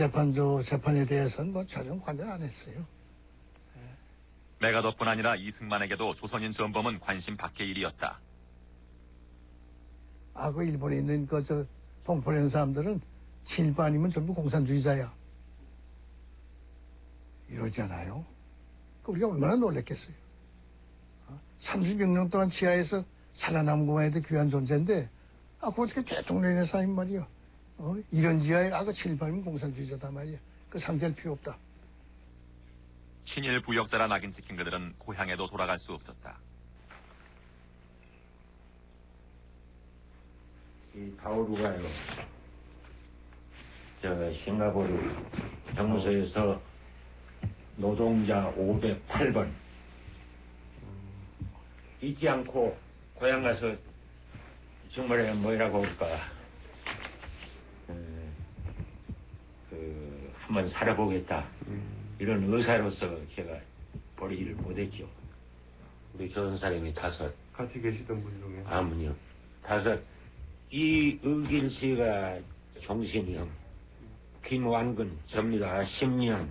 재판에 대해서는 전혀 관련 안 했어요. 메가더뿐 아니라 이승만에게도 조선인 전범은 관심 밖의 일이었다. 그 일본에 있는 동포련 사람들은 친일파 아니면 전부 공산주의자야. 이러잖아요. 우리가 얼마나 놀랬겠어요. 30여 년 동안 지하에서 살아남은 것만 해도 귀한 존재인데 그거 어떻게 대통령의 사인 말이야. 이런 지하에 친일파면 공산주의자다 말이야. 상대할 필요 없다. 친일 부역자라 낙인 찍힌 그들은 고향에도 돌아갈 수 없었다. 이 바오루가요. 저 싱가포르 정무소에서 노동자 508번 잊지 않고 고향 가서 정말 뭐라고 할까 한번 살아보겠다 이런 의사로서 제가 버리지를 못했죠. 우리 교선사님이 5 같이 계시던 분 중에 아문요 5 이의길 씨가 종신형 김완근 접니다 10년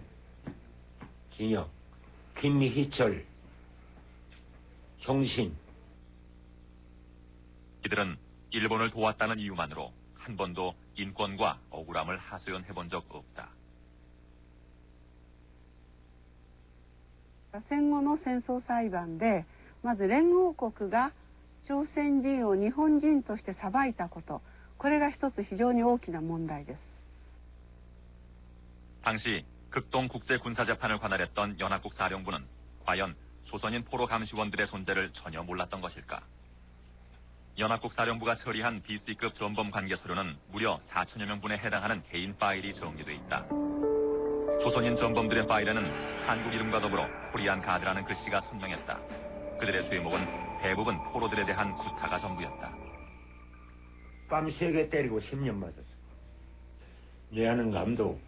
징역 김희철 종신. 이들은 일본을 도왔다는 이유만으로 한 번도 인권과 억울함을 하소연해본 적 없다. 戦後の戦争裁判でまず連合国が朝鮮人を日本人として裁いたこと、これが一つ非常に大きな問題です。 당시 극동국제군사재판을 관할했던 연합국 사령부는 과연 조선인 포로 감시원들의 존재를 전혀 몰랐던 것일까? 연합국 사령부가 처리한 BC급 전범 관계 서류는 무려 4천여 명분에 해당하는 개인 파일이 정리돼 있다. 조선인 전범들의 파일에는 한국 이름과 더불어 코리안 가드라는 글씨가 선명했다. 그들의 죄목은 대부분 포로들에 대한 구타가 전부였다. 뺨 3개 때리고 10년 맞았어. 뇌하는 감도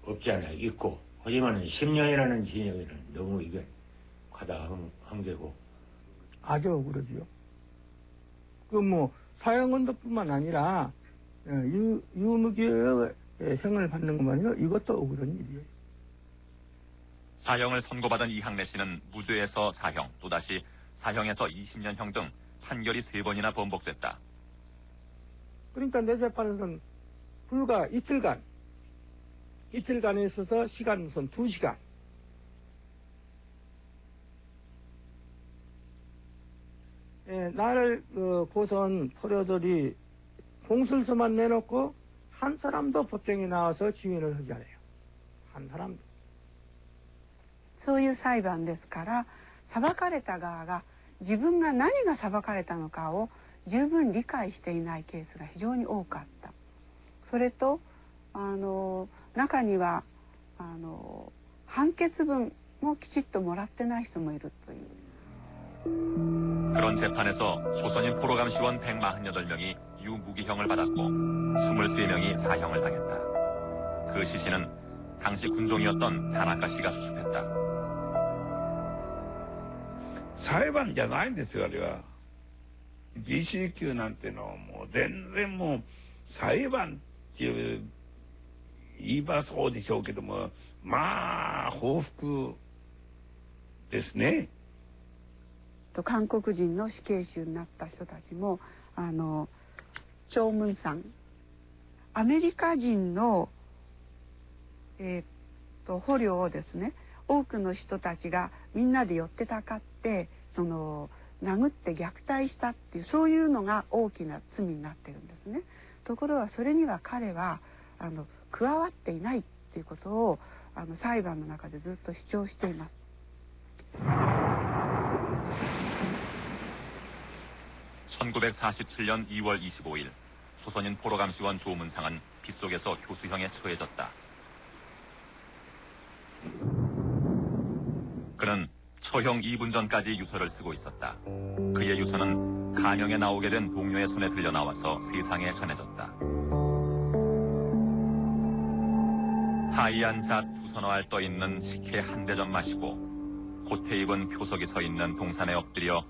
없지 않아 있고 하지만 10년이라는 징역에는 너무 이게 과다한 게고 아주 억울하지요. 그 뭐 사형언도뿐만 아니라 유무기의 형을 받는 것만 아니라 이것도 억울한 일이에요. 사형을 선고받은 이항래 씨는 무죄에서 사형, 또다시 사형에서 20년형 등 판결이 3번이나 번복됐다. 그러니까 내 재판에서는 불과 이틀간에 있어서 시간은 2시간. 나를 고소한 포로들이 공술서만 내놓고 한 사람도 법정에 나와서 증인을 하지 않아요. 한 사람도. そういう裁判ですから、裁かれた側が自分が何が裁かれたのかを十分理解していないケースが非常に多かった。それと中には判決文もきちっともらってない人もいるという。 그런 재판에서 조선인 포로감시원 148명이 유무기형을 받았고 23명이 사형을 당했다. 그 시신은 당시 군종이었던 다나카 씨가 수습했다. 裁判じゃないんですよ、あれは。BC級なんてのもう全然もう裁判っていう言い場そうでしょうけども、まあ報復ですね。韓国人の死刑囚になった人たちもチョームンさん、アメリカ人の捕虜をですね、多くの人たちがみんなで寄ってたかって殴って虐待したっていう、そういうのが大きな罪になってるんですね。ところがそれには彼は加わっていないっていうことを裁判の中でずっと主張しています。 1947년 2월 25일 조선인 포로감시원 조문상은 빗속에서 교수형에 처해졌다. 그는 처형 2분 전까지 유서를 쓰고 있었다. 그의 유서는 간영에 나오게 된 동료의 손에 들려 나와서 세상에 전해졌다. 하얀 잣 2서너 떠 있는 식혜 한 대접 마시고 겉에 입은 표석이 서 있는 동산에 엎드려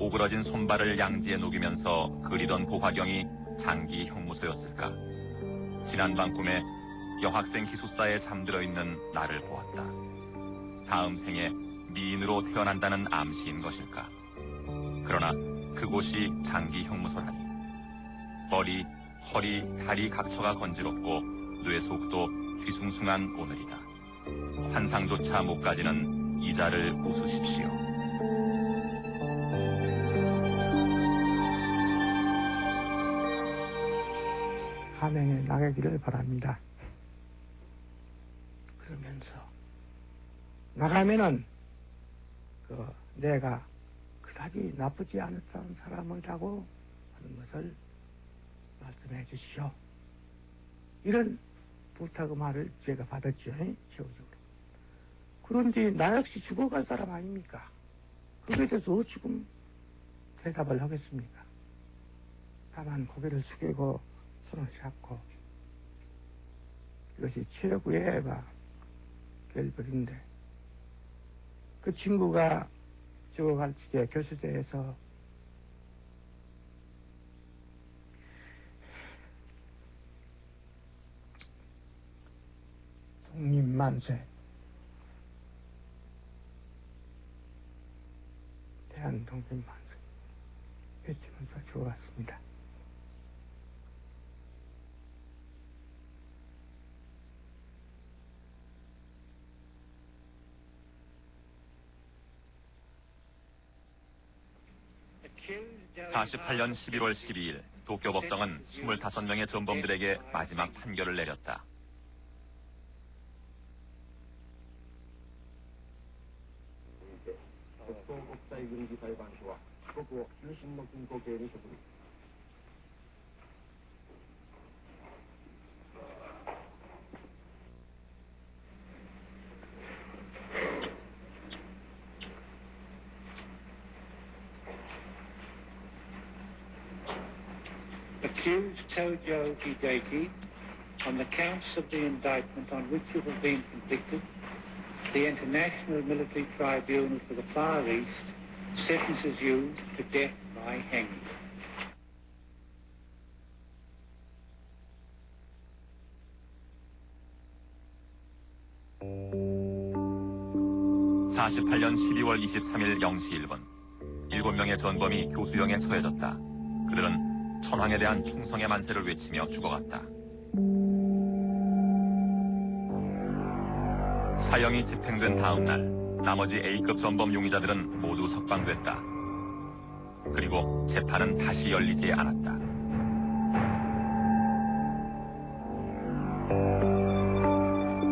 오그러진 손발을 양지에 녹이면서 그리던 고화경이 장기 형무소였을까. 지난밤 꿈에 여학생 기숙사에 잠들어 있는 나를 보았다. 다음 생에 미인으로 태어난다는 암시인 것일까. 그러나 그곳이 장기 형무소라니. 머리, 허리, 다리 각처가 건지럽고 뇌 속도 뒤숭숭한 오늘이다. 환상조차 못 가지는 이자를 웃으십시오. 한행에 나가기를 바랍니다. 그러면서 나가면은 내가 그다지 나쁘지 않았던 사람이라고 하는 것을 말씀해 주시오. 이런 부탁을 제가 받았죠. 최후적으로. 그런데 나 역시 죽어갈 사람 아닙니까? 그거에 대해서 지금 대답을 하겠습니까? 다만 고개를 숙이고 손을 잡고 이것이 최고의 결별인데 그 친구가 죽어갈 적에 교수대에서 독립만세 대한독립만세 외치면서 죽어갔습니다. (48년 11월 12일) 도쿄 법정은 25명의 전범들에게 마지막 판결을 내렸다. Accused Tojo Hideki, on the counts of the indictment on which you have been convicted, the International Military Tribunal for the Far East sentences you to death by hanging. (48년 12월 23일 0시 1분) 7명의 전범이 교수형에 처해졌다. 그들은 천황에 대한 충성의 만세를 외치며 죽어갔다. 사형이 집행된 다음 날 나머지 A급 전범 용의자들은 모두 석방됐다. 그리고 재판은 다시 열리지 않았다.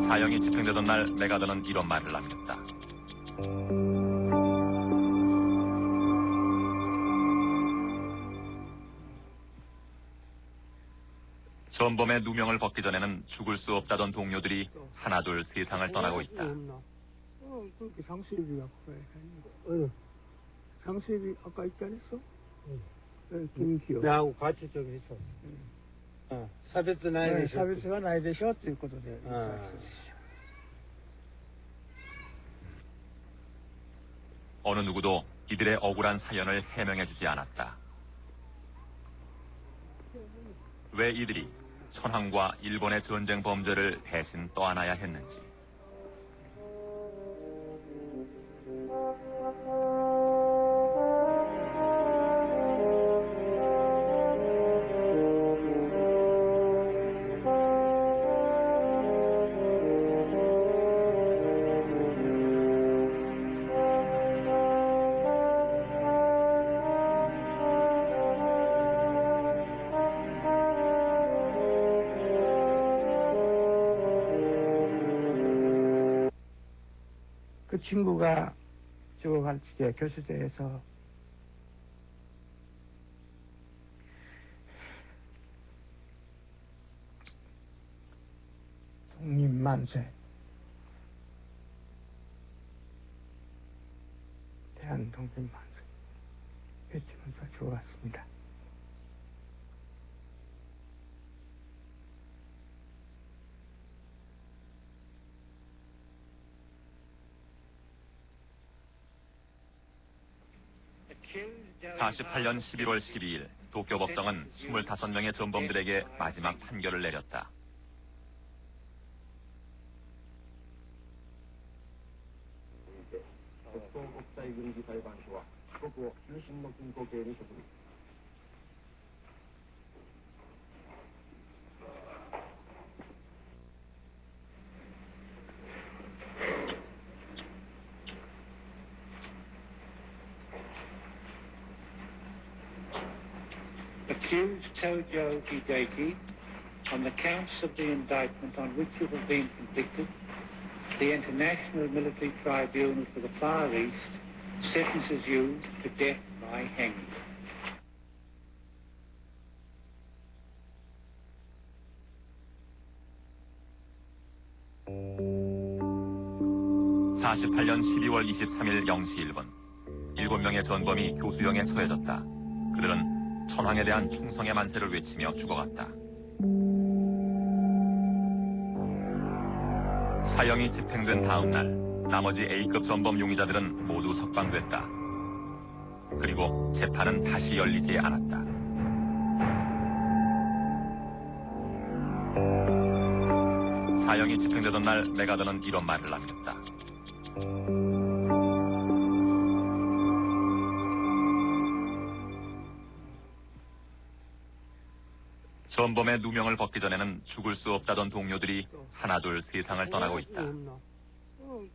사형이 집행되던 날 메가더는 이런 말을 남겼다. 전범의 누명을 벗기 전에는 죽을 수 없다던 동료들이 하나둘 세상을 떠나고 있다. 그렇게 상수입이가 그래. 상수입이 아까 있지 않았어? 김기호. 나하고 같이 좀 있어. 사베스 나이 되셔. 사베스가 나이 되셔ということで. 어느 누구도 이들의 억울한 사연을 해명해주지 않았다. 왜 이들이 천황과 일본의 전쟁 범죄를 대신 떠안아야 했는지. 그 친구가 죽어갈 적에 교수대에서 독립만세 대한독립만세 외치면서 죽어갔습니다. (48년 11월 12일) 도쿄 법정은 25명의 전범들에게 마지막 판결을 내렸다. Accused Tojo Hideki, on the counts of the indictment on which you have been convicted, the International Military Tribunal for the Far East sentences you to death by hanging. 48년 12월 23일 0시 1분 7명의 전범이 교수형에 처해졌다. 그들은 천황에 대한 충성의 만세를 외치며 죽어갔다. 사형이 집행된 다음 날 나머지 A급 전범 용의자들은 모두 석방됐다. 그리고 재판은 다시 열리지 않았다. 사형이 집행되던 날 메가더는 이런 말을 남겼다. 전범의 누명을 벗기 전에는 죽을 수 없다던 동료들이 하나둘 세상을 떠나고 있다.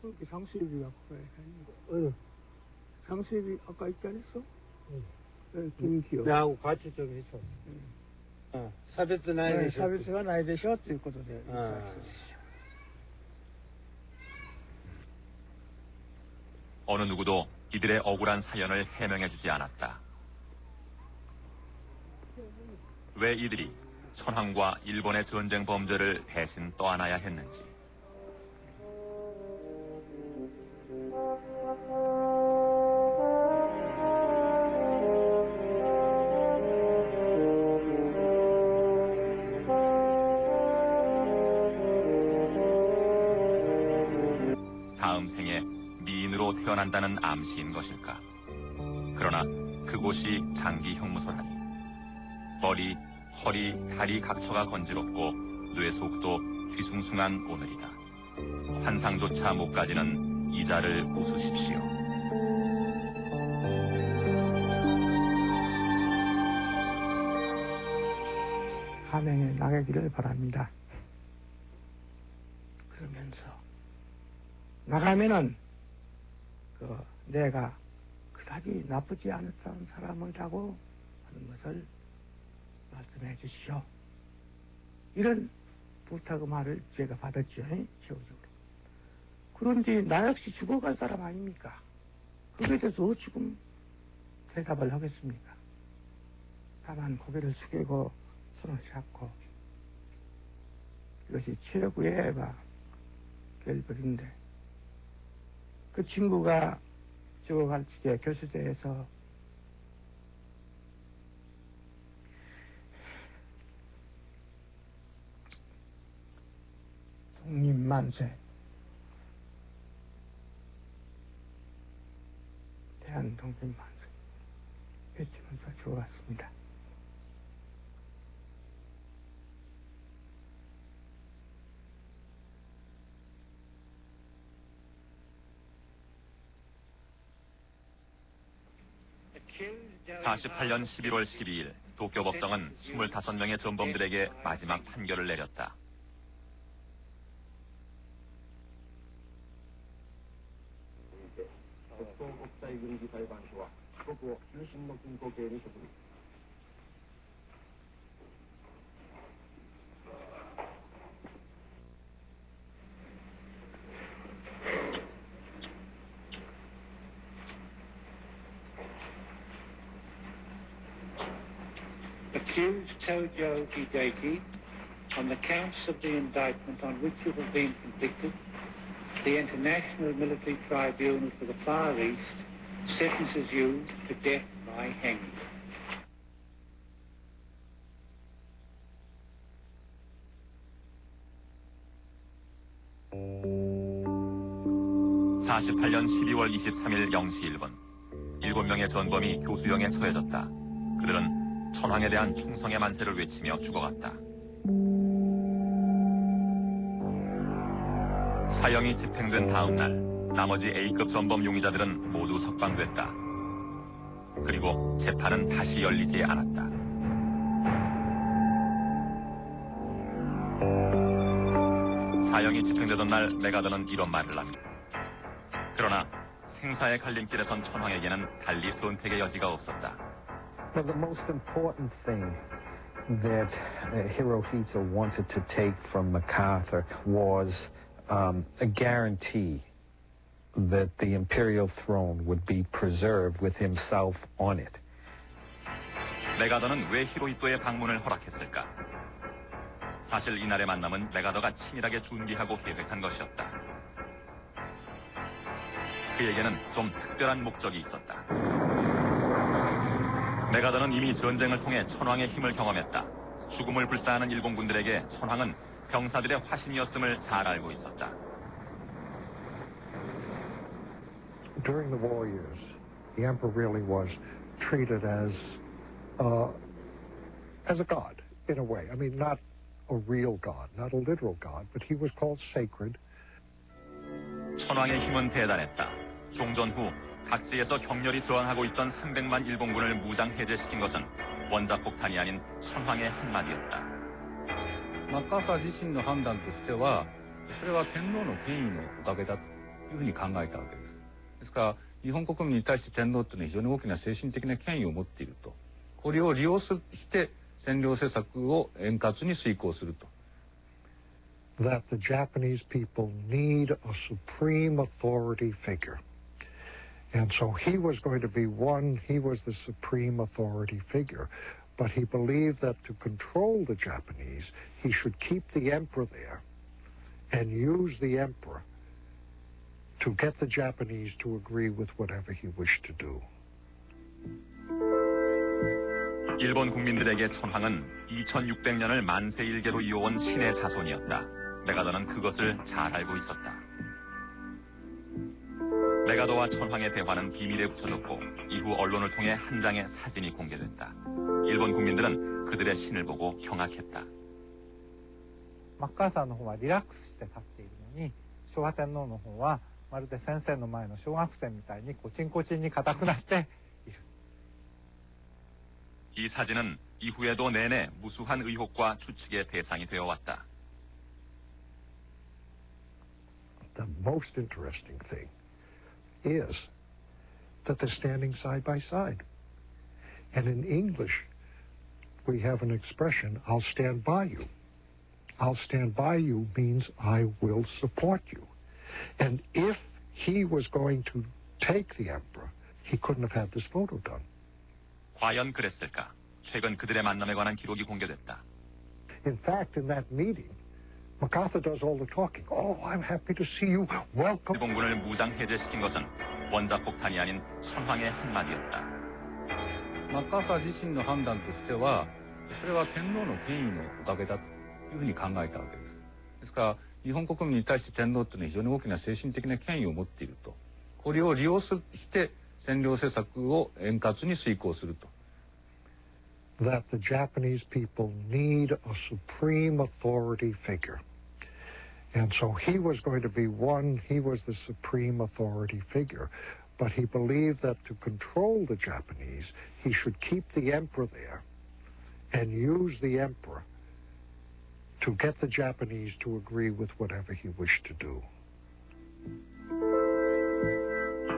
그렇게 상수입이 아까 상수입이 아까 있지 않았어? 김기호. 나하고 같이 좀 있어. 사베스 나이でしょ。差別はないでしょということで。 어느 누구도 이들의 억울한 사연을 해명해주지 않았다. 왜 이들이 천황과 일본의 전쟁 범죄를 대신 떠안아야 했는지. 다음 생에 미인으로 태어난다는 암시인 것일까? 그러나 그곳이 장기 형무소라니. 머리, 허리, 다리 각처가 건지럽고 뇌 속도 뒤숭숭한 오늘이다. 환상조차 못 가지는 이자를 웃으십시오. 한행에 나가기를 바랍니다. 그러면서 나가면은 내가 그다지 나쁘지 않았던 사람이라고 하는 것을 말씀해 주시오. 이런 부탁의 말을 제가 받았죠. 기호적으로. 그런데 나 역시 죽어갈 사람 아닙니까? 그거에 대해서 어찌금 대답을 하겠습니까? 다만 고개를 숙이고 손을 잡고 이것이 최고의 결별인데 그 친구가 죽어갈 적에 교수대에서 독립만세 대한독립만세 외치면서 죽어갔습니다. (48년 11월 12일) 도쿄법정은 25명의 전범들에게 마지막 판결을 내렸다. Accused Tojo Hideki, on the counts of the indictment on which you have been convicted, the International Military Tribunal for the Far East sentences you to death by hanging. (48년 12월 23일) 0시 1분 7명의 전범이 교수형에 처해졌다. 그들은 천황에 대한 충성의 만세를 외치며 죽어갔다. 사형이 집행된 다음 날 나머지 A급 전범 용의자들은 모두 석방됐다. 그리고 재판은 다시 열리지 않았다. 사형이 집행되던 날 메가더는 이런 말을 합니다. 그러나 생사의 갈림길에 선 천황에게는 달리 선택의 여지가 없었다. Well, the most important thing that Hirohito wanted to take from MacArthur was a guarantee that the imperial throne would be preserved with himself on it. 메가더는 왜 히로히토의 방문을 허락했을까? 사실 이날의 만남은 메가더가 치밀하게 준비하고 계획한 것이었다. 그에게는 좀 특별한 목적이 있었다. 메가더는 이미 전쟁을 통해 천황의 힘을 경험했다. 죽음을 불사하는 일본군들에게 천황은 병사들의 화신이었음을 잘 알고 있었다. During the war years, the emperor really was treated as a god, in a way. I mean, not a real god, not a literal god, but he was called sacred. 천황의 힘은 대단했다. 종전 후 각지에서 격렬히 저항하고 있던 300만 일본군을 무장 해제시킨 것은 원자 폭탄이 아닌 천황의 한마디였다. マッカーサー自身の判断としては、それは天皇の権威のおかげだというふうに考えたわけです。ですから、日本国民に対して天皇というのは非常に大きな精神的な権威を持っていると。これを利用して占領政策を円滑に遂行すると。That the Japanese people need a supreme authority figure. And so he was going to be one, he was the supreme authority figure. But he believed that to control the Japanese, he should keep the emperor there and use the emperor to get the Japanese to agree with whatever he wished to do. 일본 국민들에게 천황은 2600년을 만세일계로 이어온 신의 자손이었다. 메가더는 그것을 잘 알고 있었다. 메가더와 천황의 대화는 비밀에 붙여졌고 이후 언론을 통해 한 장의 사진이 공개됐다. 일본 국민들은 그들의 신을 보고 경악했다. マッカーサーの方はリラックスして立っているのに、昭和天皇の方はまるで先生の前の小学生みたいにコチンコチンに硬くなっている。 이 사진은 이후에도 내내 무수한 의혹과 추측의 대상이 되어왔다. The most interesting thing is that they're standing side by side. And in English, we have an expression, I'll stand by you. I'll stand by you means I will support you. And if he was going to take the emperor, he couldn't have had this photo done. 과연 그랬을까? 최근 그들의 만남에 관한 기록이 공개됐다. In fact, in that meeting, MacArthur does all the talking. Oh, I'm happy to see you. Welcome. 일본군을 무장 해제시킨 것은 원자폭탄이 아닌 천황의 한마디였다. マッカーサー自身の判断としては、それは天皇の権威のおかげだというふうに考えたわけです。ですから、日本国民に対して天皇というのは非常に大きな精神的な権威を持っていると。これを利用して占領政策を円滑に遂行すると。That the Japanese people need a supreme authority figure. And so he was going to be one, he was the supreme authority figure. But he believed that to control the Japanese, he should keep the emperor there and use the emperor to get the Japanese to agree with whatever he wished to do.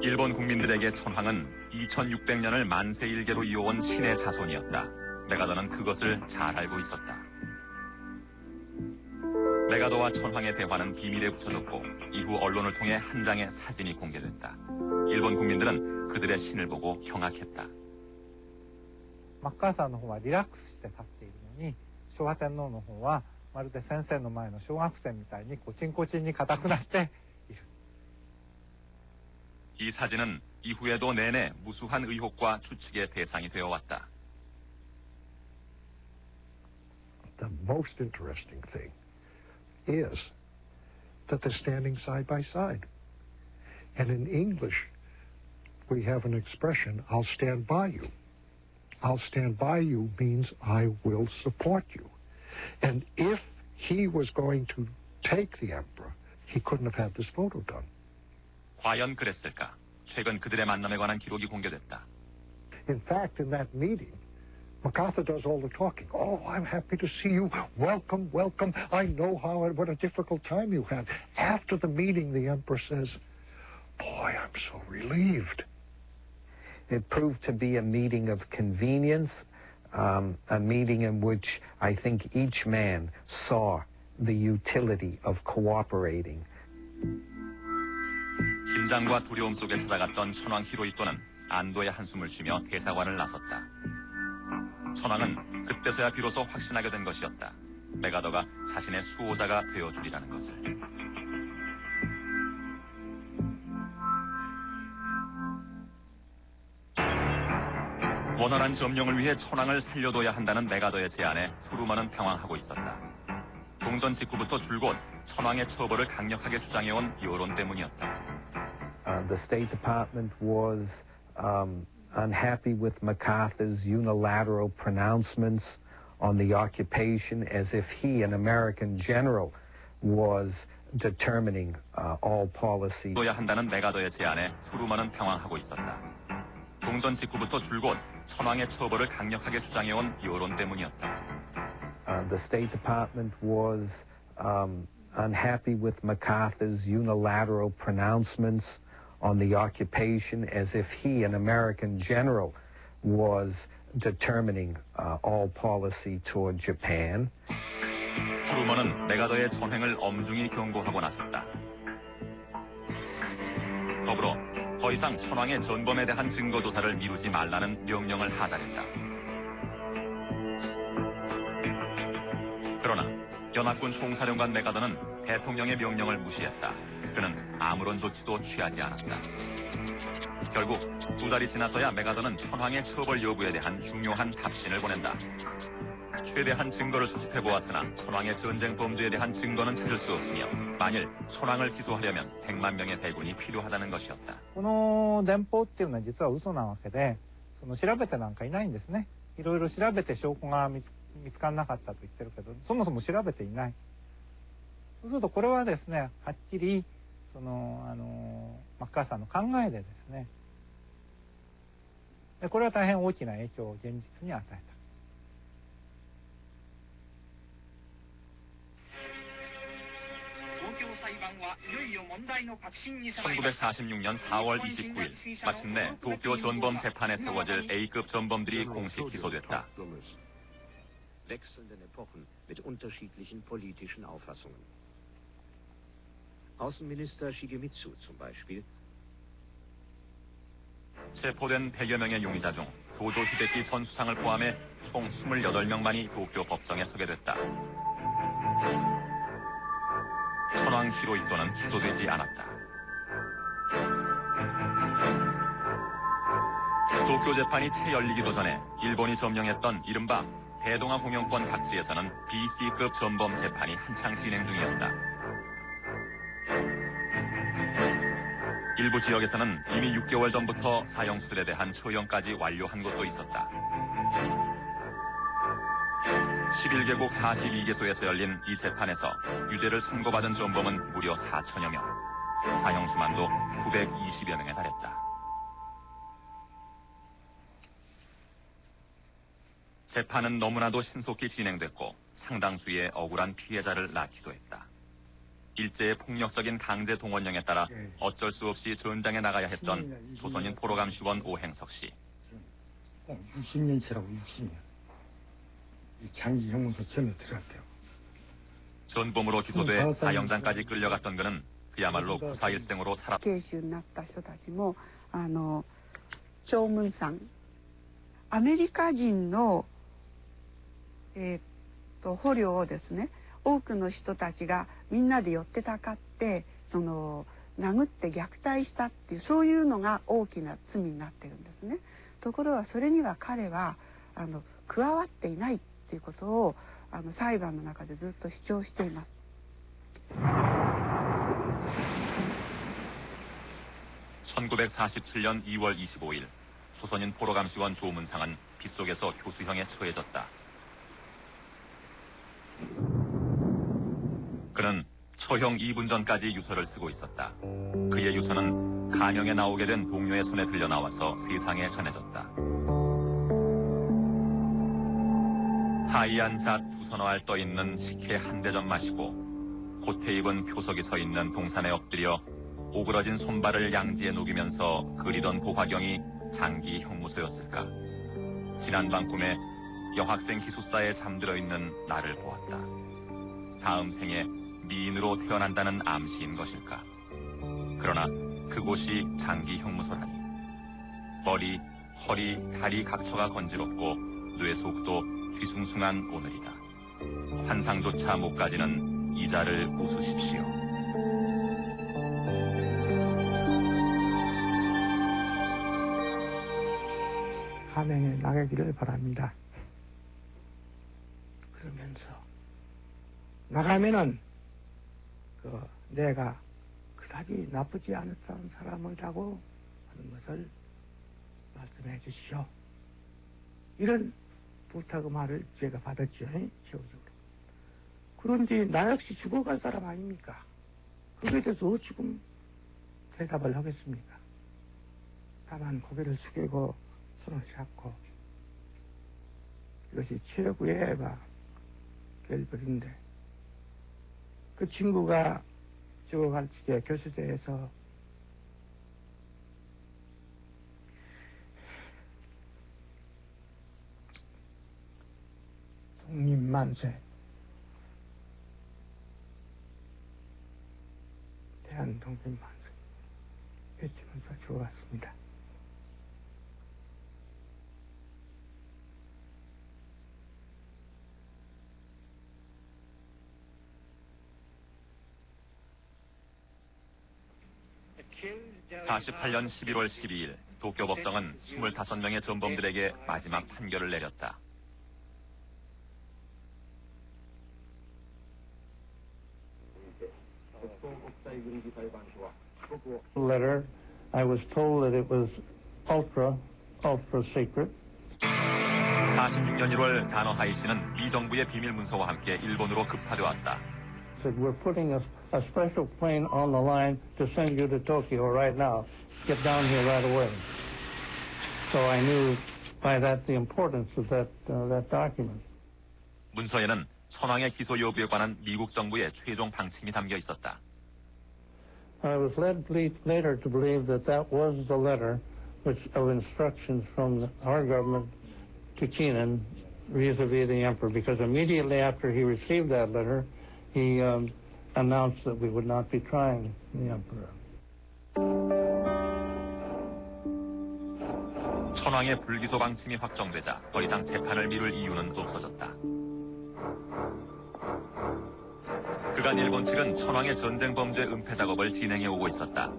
일본 국민들에게 천황은 2600년을 만세일계로 이어온 신의 자손이었다. 메가더는 그것을 잘 알고 있었다. 메가더와 천황의 대화는 비밀에 붙여졌고 이후 언론을 통해 한 장의 사진이 공개됐다. 일본 국민들은 그들의 신을 보고 경악했다. マッカーサーの方はリラックスして立っているのに、昭和天皇の方はまるで先生の前の小学生みたいにコチンコチンに硬くなっている。 이 사진은 이후에도 내내 무수한 의혹과 추측의 대상이 되어왔다. The most interesting thing is that they're standing side by side. And in English, we have an expression, I'll stand by you. I'll stand by you means I will support you. And if he was going to take the emperor, he couldn't have had this photo done. 과연 그랬을까? 최근 그들의 만남에 관한 기록이 공개됐다. In fact, in that meeting, MacArthur does all the talking. Oh, I'm happy to see you. Welcome, welcome. I know what a difficult time you had. After the meeting, the emperor says, boy, I'm so relieved. It proved to be a meeting of convenience, a meeting in which I think each man saw the utility of cooperating. 긴장과 두려움 속에 찾아갔던 천황 히로히토는 안도의 한숨을 쉬며 대사관을 나섰다. 천황은 그때서야 비로소 확신하게 된 것이었다. 메가더가 자신의 수호자가 되어주리라는 것을. 원활한 점령을 위해 천황을 살려둬야 한다는 메가더의 제안에 트루먼은 당황하고 있었다. 종전 직후부터 줄곧 천황의 처벌을 강력하게 주장해온 여론 때문이었다. The State Department was unhappy with MacArthur's unilateral pronouncements on the occupation, as if he, an American general, was determining all policy. 둬야 한다는 메가더의 제안에 트루먼은 당황하고 있었다. 종전 직후부터 줄곧 천황의 처벌을 강력하게 주장해온 여론 때문이었다. The State Department was unhappy with MacArthur's unilateral pronouncements on the occupation, as if he, an American general, was determining all policy toward Japan. 트루먼은 메가더의 전횡을 엄중히 경고하고 나섰다. 더불어 더 이상 천황의 전범에 대한 증거 조사를 미루지 말라는 명령을 하달했다. 그러나 연합군 총사령관 메가더는 대통령의 명령을 무시했다. 그는 아무런 조치도 취하지 않았다. 결국 2달이 지나서야 메가더는 천황의 처벌 여부에 대한 중요한 답신을 보낸다. 최대한 증거를 수집해보았으나 천황의 전쟁 범죄에 대한 증거는 찾을 수 없으며 만일 천황을 기소하려면 100만 명의 대군이 필요하다는 것이었다. この電報っていうのは実は嘘なわけで、調べてなんかいないんですね。いろいろ調べて証拠が見つからなかったと言ってるけど、そもそも調べていない。そうするとこれはですね、はっきりマッカーサーの考えでですね、これは大変大きな影響を現実に与えた。1946년 4월 29일 마침내 도쿄 전범 재판에 세워질 A급 전범들이 공식 기소됐다. Wechselnden Epochen mit unterschiedlichen politischen Auffassungen. Außenminister Shigemitsu zum Beispiel. 체포된 100여 명의 용의자 중 도조 히데키 전 수상을 포함해 총 28명만이 도쿄 법정에 서게 됐다. 천황 히로히토는 기소되지 않았다. 도쿄 재판이 채 열리기도 전에 일본이 점령했던 이른바 대동아 공영권 각지에서는 BC급 전범 재판이 한창 진행 중이었다. 일부 지역에서는 이미 6개월 전부터 사형수들에 대한 처형까지 완료한 곳도 있었다. 11개국 42개소에서 열린 이 재판에서 유죄를 선고받은 전범은 무려 4천여 명, 사형수만도 920여 명에 달했다. 재판은 너무나도 신속히 진행됐고 상당수의 억울한 피해자를 낳기도 했다. 일제의 폭력적인 강제 동원령에 따라 어쩔 수 없이 전장에 나가야 했던 조선인 포로감시원 오행석 씨. 60년치라고 60년. 장기 형무소 처음에 들어갔대요. 전범으로 기소돼 사형장까지 끌려갔던 그는 그야말로 구사일생으로 살았다. 慶州になった人たちも長文さん、アメリカ人の捕虜をですね、多くの人たちがみんなで寄ってたかって殴って虐待したっていう、そういうのが大きな罪になってるんですね。ところがそれには彼は加わっていないっていうことを裁判の中でずっと主張しています。 1947년 2월 25일 조선인 포로감시원 조문상은 빗속에서 교수형에 처해졌다. 그는 처형 2분 전까지 유서를 쓰고 있었다. 그의 유서는 간영에 나오게 된 동료의 손에 들려 나와서 세상에 전해졌다. 하얀 잣 두 서너 알 떠있는 식혜 한 대접 마시고 겉에 입은 표석이 서 있는 동산에 엎드려 오그러진 손발을 양지에 녹이면서 그리던 고화경이 장기 형무소였을까. 지난밤 꿈에 여학생 기숙사에 잠들어 있는 나를 보았다. 다음 생에 미인으로 태어난다는 암시인 것일까. 그러나 그곳이 장기 형무소라니. 머리, 허리, 다리 각처가 건지럽고 뇌 속도 뒤숭숭한 오늘이다. 환상조차 못 가지는 이자를 웃으십시오. 함행에 나가기를 바랍니다. 그러면서 나가면은 내가 그다지 나쁘지 않았던 사람이라고 하는 것을 말씀해 주시오. 이런 부탁의 말을 제가 받았죠. 기호적으로. 그런데 나 역시 죽어갈 사람 아닙니까? 그거에 대해서 지금 대답을 하겠습니까? 다만 고개를 숙이고 손을 잡고 이것이 최고의 결별인데 그 친구가 죽어갈 적에 교수대에서 독립만세 대한독립만세 외치면서 죽어갔습니다. (48년 11월 12일) 도쿄 법정은 25명의 전범들에게 마지막 판결을 내렸다. Letter. I was told that it was ultra secret. 46년 1월 다노하이 씨는 미 정부의 비밀 문서와 함께 일본으로 급파되었다. Said we're putting a special plane on the line to send you to Tokyo right now. Get down here right away. So I knew by that the importance of that document. 문서에는 천황의 기소 여부에 관한 미국 정부의 최종 방침이 담겨 있었다. I was led later to believe that was the letter of instructions from our government to Keenan vis-a-vis the emperor, because immediately after he received that letter, he announced that we would not be trying the emperor. 천황의 불기소 방침이 확정되자 더 이상 재판을 미룰 이유는 없어졌다. 그간 일본 측은 천황의 전쟁 범죄 은폐 작업을 진행해 오고 있었다.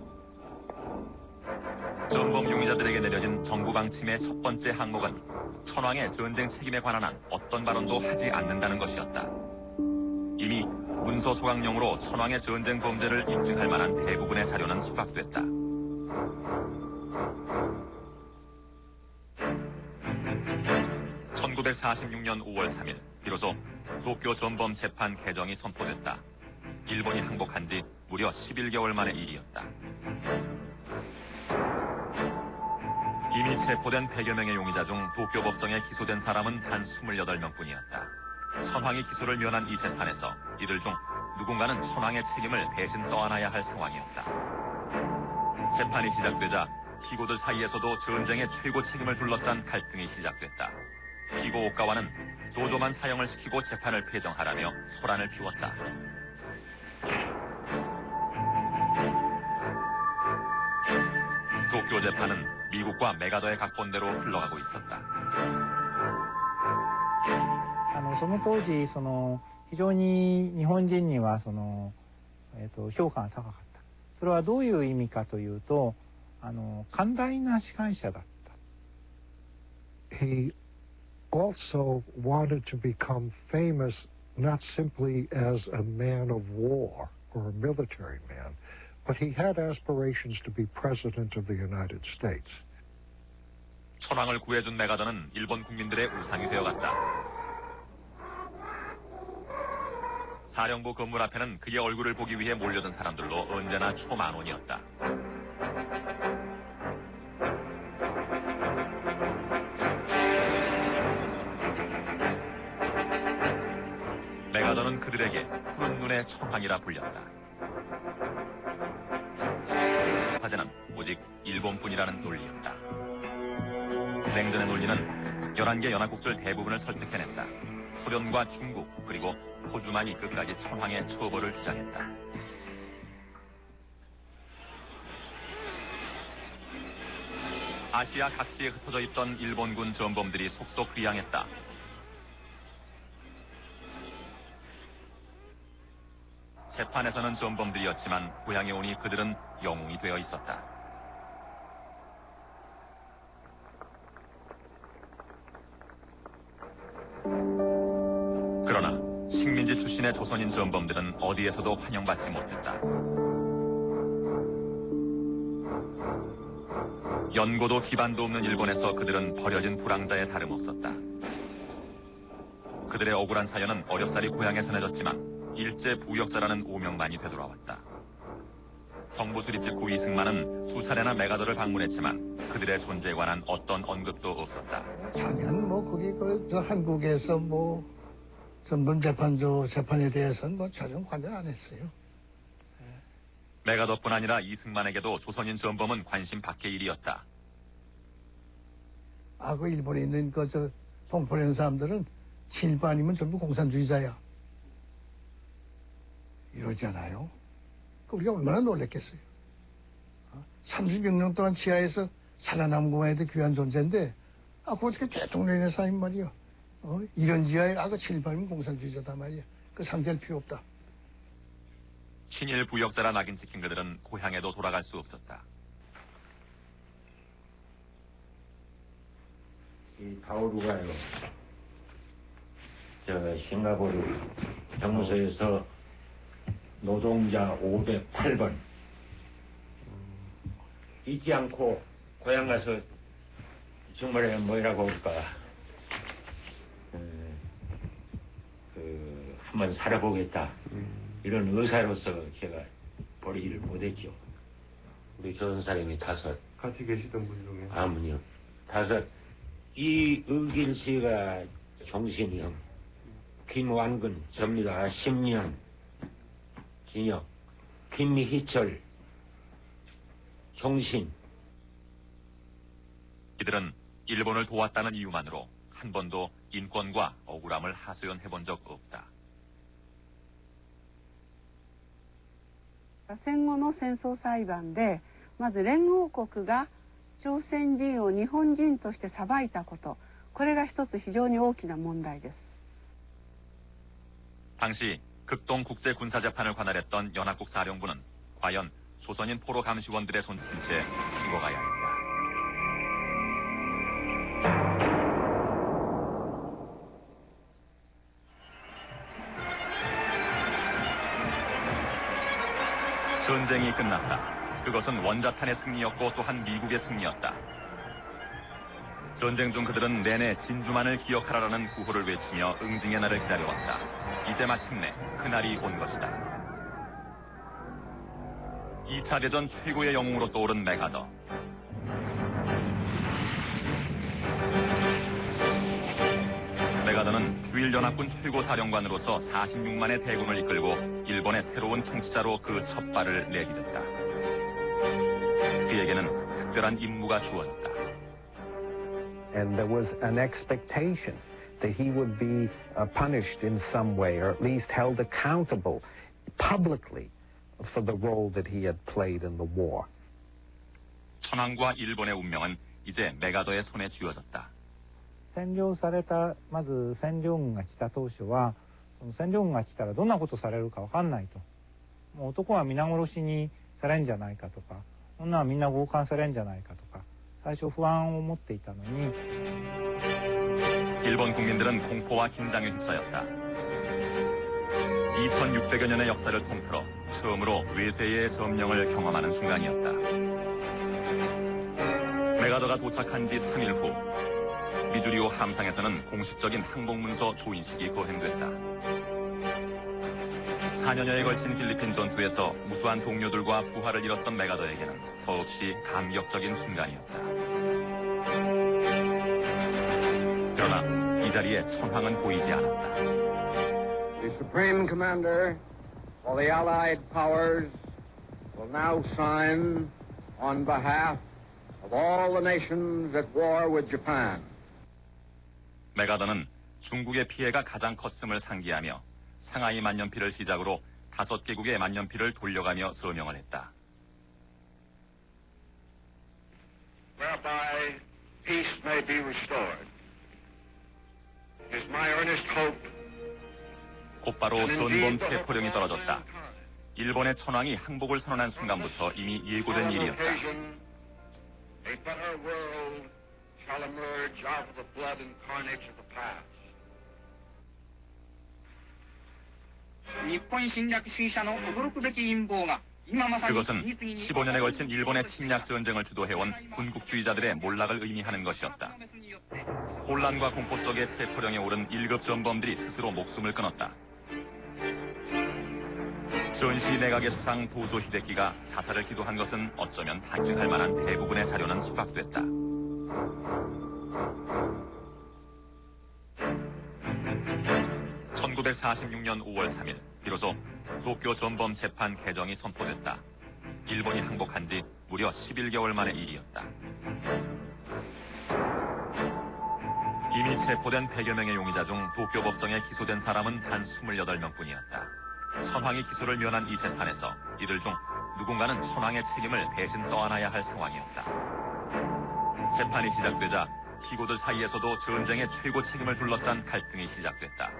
전범 용의자들에게 내려진 정부 방침의 첫 번째 항목은 천황의 전쟁 책임에 관한 한 어떤 발언도 하지 않는다는 것이었다. 이미 문서 소각용으로 천황의 전쟁 범죄를 입증할 만한 대부분의 자료는 소각됐다. (1946년 5월 3일) 비로소 도쿄 전범 재판 개정이 선포됐다. 일본이 항복한 지 무려 11개월 만의 일이었다. 이미 체포된 100여 명의 용의자 중 도쿄 법정에 기소된 사람은 단 28명뿐이었다. 천황이 기소를 면한 이 재판에서 이들 중 누군가는 천황의 책임을 대신 떠안아야 할 상황이었다. 재판이 시작되자 피고들 사이에서도 전쟁의 최고 책임을 둘러싼 갈등이 시작됐다. 피고 오가와는 도조만 사형을 시키고 재판을 폐정하라며 소란을 피웠다. 도쿄 재판은 미국과 메가더의 각본대로 흘러가고 있었다. その当時非常に日本人には評価が高かった。それはどういう意味かというと寛大な司会者だった。 He also wanted to become famous not simply as a man of war or a military man, but he had aspirations to be president of the United States. 천황을 구해준 메가더는 일본 국민들의 우상이 되어갔다. 사령부 건물 앞에는 그의 얼굴을 보기 위해 몰려든 사람들로 언제나 초만원이었다. 메가더는 그들에게 푸른 눈의 천황이라 불렸다. 화제는 오직 일본뿐이라는 논리였다. 냉전의 논리는 11개 연합국들 대부분을 설득해냈다. 소련과 중국 그리고 호주만이 끝까지 천황의 처벌을 주장했다. 아시아 각지에 흩어져 있던 일본군 전범들이 속속 귀향했다. 재판에서는 전범들이었지만 고향에 오니 그들은 영웅이 되어 있었다. 그러나 식민지 출신의 조선인 전범들은 어디에서도 환영받지 못했다. 연고도 기반도 없는 일본에서 그들은 버려진 불황자에 다름없었다. 그들의 억울한 사연은 어렵사리 고향에 전해졌지만 일제 부역자라는 오명만이 되돌아왔다. 성부수리집 구 이승만은 두 차례나 메가더를 방문했지만 그들의 존재에 관한 어떤 언급도 없었다. 전혀 거기 저 한국에서 전범 재판에 대해서는 전혀 관여 안 했어요. 메가더뿐 아니라 이승만에게도 조선인 전범은 관심 밖의 일이었다. 그 일본에 있는 동포련 사람들은 친일파 아니면 전부 공산주의자야. 이러잖아요. 우리가 얼마나 놀랬겠어요. 30여 년 동안 지하에서 살아남은 것만 해도 귀한 존재인데 그거 어떻게 대통령의 사인 말이야. 이런 지하에 그 친일파면 공산주의자다 말이야. 그 상대할 필요 없다. 친일 부역자라 낙인 찍힌 그들은 고향에도 돌아갈 수 없었다. 이 바오루가요. 싱가포르 정무소에서 노동자 508번 잊지 않고 고향 가서 정말 뭐라고 할까 한번 살아보겠다 이런 의사로서 제가 버리지를 못했죠. 우리 조선 사람이 5 같이 계시던 분 중에 아무요 5 이의길 씨가 종신이요. 김완근 접니다. 10년 징역. 김희철 종신. 이들은 일본을 도왔다는 이유만으로 한 번도 인권과 억울함을 하소연해본 적 없다. 戦後の戦争裁判でまず連合国が朝鮮人を日本人として裁いたこと、これが一つ非常に大きな問題です。 당시 극동 국제군사재판을 관할했던 연합국 사령부는 과연 조선인 포로 감시원들의 손짓인 채 죽어가야 했다. 전쟁이 끝났다. 그것은 원자탄의 승리였고 또한 미국의 승리였다. 전쟁 중 그들은 내내 진주만을 기억하라라는 구호를 외치며 응징의 날을 기다려왔다. 이제 마침내 그날이 온 것이다. 2차 대전 최고의 영웅으로 떠오른 메가더. 메가더는 주일연합군 최고사령관으로서 46만의 대군을 이끌고 일본의 새로운 통치자로 그 첫 발을 내디뎠다. 그에게는 특별한 임무가 주어졌다. And there was an expectation that he would be punished in some way, or at least held accountable publicly for the role that he had played in the war. 천황과 일본의 운명은 이제 메가더의 손에 쥐어졌다. 占領されたまず占領軍が来た当初はその占領軍が来たらどんなことされるか分かんないと。もう男は皆殺しにされるんじゃないかとか、女はみんな強姦されるんじゃないかとか、最初不安を持っていたのに 일본 국민들은 공포와 긴장에 휩싸였다. 2600여 년의 역사를 통틀어 처음으로 외세의 점령을 경험하는 순간이었다. 메가더가 도착한 지 3일 후 미주리오 함상에서는 공식적인 항복문서 조인식이 거행됐다. 4년여에 걸친 필리핀 전투에서 무수한 동료들과 부하를 잃었던 메가더에게는 더없이 감격적인 순간이었다. 그러나 이 자리에 천황은 보이지 않았다. The Supreme Commander for the Allied Powers will now sign on behalf of all the nations at war with Japan. 메가더는 중국의 피해가 가장 컸음을 상기하며 상하이 만년필을 시작으로 5개국의 만년필을 돌려가며 서명을 했다. Whereby peace may be restored. It is my earnest hope 곧바로 전범 체포령이 떨어졌다. 일본의 천황이 항복을 선언한 순간부터 이미 예고된 일이었다. A better world shall emerge out of the blood and carnage of the past. 그것은 15년에 걸친 일본의 침략 전쟁을 주도해온 군국주의자들의 몰락을 의미하는 것이었다. 혼란과 공포 속에 체포령에 오른 1급 전범들이 스스로 목숨을 끊었다. 전시 내각의 수상 도조 히데키가 자살을 기도한 것은 어쩌면 한증할 만한 대부분의 자료는 수각됐다. (1946년 5월 3일) 비로소 도쿄 전범 재판 개정이 선포됐다. 일본이 항복한 지 무려 11개월 만의 일이었다. 이미 체포된 100여 명의 용의자 중 도쿄 법정에 기소된 사람은 단 28명뿐이었다. 천황이 기소를 면한 이 재판에서 이들 중 누군가는 천황의 책임을 대신 떠안아야 할 상황이었다. 재판이 시작되자 피고들 사이에서도 전쟁의 최고 책임을 둘러싼 갈등이 시작됐다.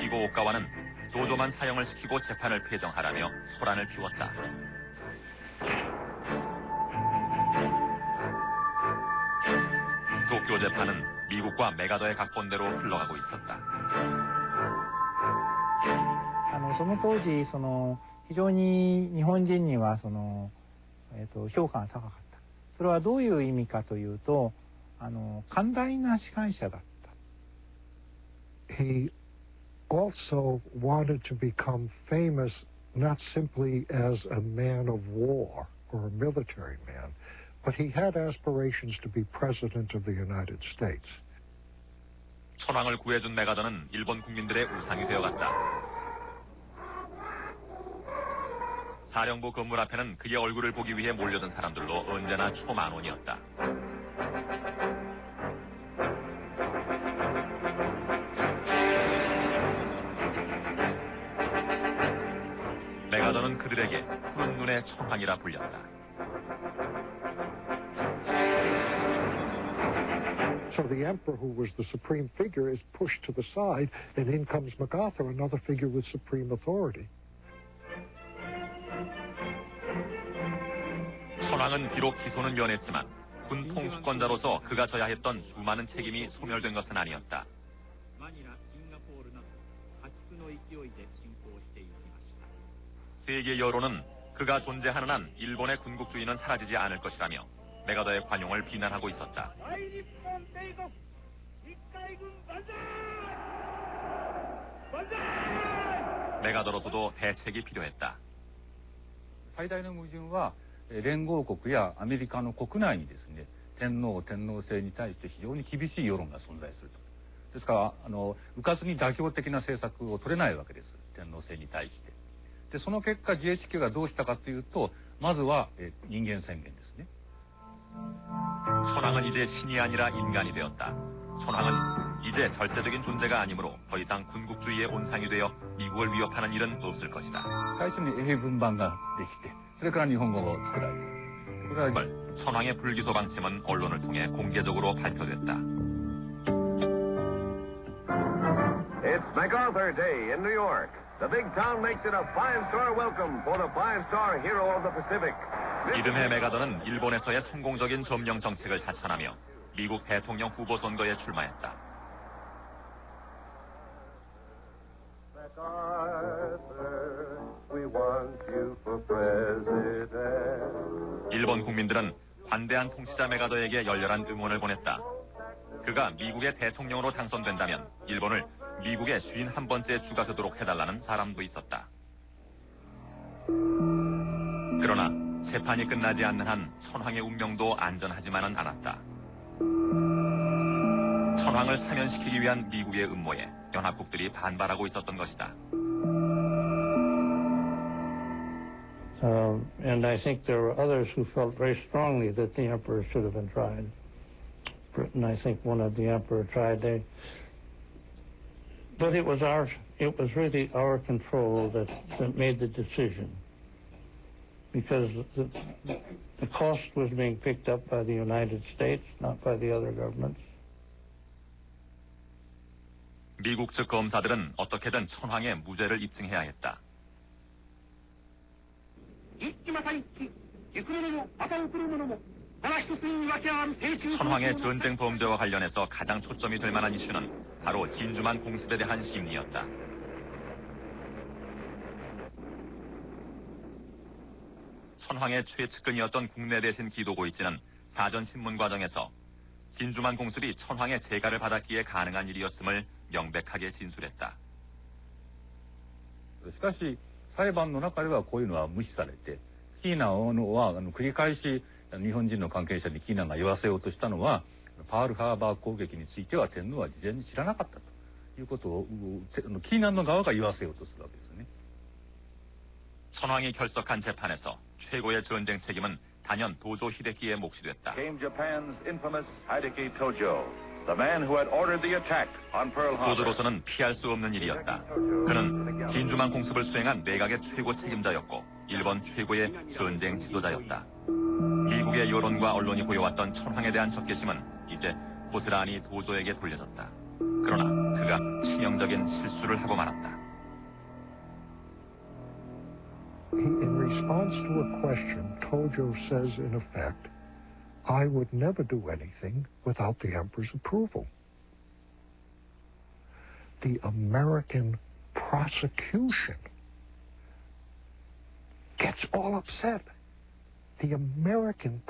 피고 오가와는 도조만 사형을 시키고 재판을 폐정하라며 소란을 피웠다. 도쿄 재판은 미국과 메가더의 각본대로 흘러가고 있었다. その当時非常に日本人には評価が高かった。それはどういう意味かというと寛大な司会者だった。 He also wanted to become famous not simply as a man of war or a military man, but he had aspirations to be president of the United States. 천황을 구해준 메가더는 일본 국민들의 우상이 되어갔다. 사령부 건물 앞에는 그의 얼굴을 보기 위해 몰려든 사람들로 언제나 초만원이었다. 메가더는 그들에게 푸른 눈의 천황이라 불렸다. So the emperor, who was the supreme figure, is pushed to the side, and in comes MacArthur, another figure with supreme authority. 천황은 비록 기소는 면했지만 군 통수권자로서 그가 져야 했던 수많은 책임이 소멸된 것은 아니었다. 세계 여론은 그가 존재하는 한 일본의 군국주의는 사라지지 않을 것이라며 메가더의 관용을 비난하고 있었다. 메가더로서도 대책이 필요했다. 最大の矛盾は連合国やアメリカの国内にですね、天皇制に対して非常に厳しい世論が存在すると。ですからうかつに妥協的な政策を取れないわけです、天皇制に対して。でその結果 GHQ がどうしたかというと、まずは人間宣言ですね。 천황은 이제 신이 아니라 인간이 되었다. 천황은 이제 절대적인 존재가 아니므로 더 이상 군국주의의 온상이 되어 미국을 위협하는 일은 없을 것이다. 最初に英文版ができて、それから日本語を作られた。これは 천황의 불기소 방침은 언론을 통해 공개적으로 발표됐다. It's MacArthur Day in New York. The big town makes it a five-star welcome for the five-star hero of the Pacific. 이듬해 메가더는 일본에서의 성공적인 점령 정책을 자천하며 미국 대통령 후보 선거에 출마했다. 일본 국민들은 관대한 통치자 메가더에게 열렬한 응원을 보냈다. 그가 미국의 대통령으로 당선된다면 일본을 미국의 51번째 주가 되도록 해달라는 사람도 있었다. 그러나 재판이 끝나지 않는 한 천황의 운명도 안전하지만은 않았다. 천황을 사면시키기 위한 미국의 음모에 연합국들이 반발하고 있었던 것이다. And I think there were others who felt very strongly that the emperor should have been tried. Britain, I think, wanted the emperor tried. But it was really our control that made the decision, because the cost was being picked up by the United States, not by the other governments. 미국 측 검사들은 어떻게든 천황의 무죄를 입증해야 했다. 천황의 전쟁 범죄와 관련해서 가장 초점이 될 만한 이슈는 바로 진주만 공습에 대한 심리였다. 천황의 최측근이었던 국내 대신 기도고이치는 사전 신문 과정에서 진주만 공습이 천황의 재가를 받았기에 가능한 일이었음을 명백하게 진술했다. しかし裁判の中ではこういうのは無視されて、キーナは繰り返し日本人の関係者にキーナが言わせようとしたのは、パールハーバー攻撃については天皇は事前に知らなかったということをキーナの側が言わせようとするわけですね。 천황이 결석한 재판에서 최고의 전쟁 책임은 단연 도조 히데키의 몫이 됐다. Came Japan's infamous Hideki Tojo, the man who had ordered the attack on Pearl Harbor. 도조로서는 피할 수 없는 일이었다. 그는 진주만 공습을 수행한 내각의 최고 책임자였고 일본 최고의 전쟁 지도자였다. 미국의 여론과 언론이 보여왔던 천황에 대한 적개심은 이제 고스란히 도조에게 돌려졌다. 그러나 그가 치명적인 실수를 하고 말았다. In response to a question, Tojo says, in effect, I would never do anything without the emperor's approval. The American prosecution gets all upset. The American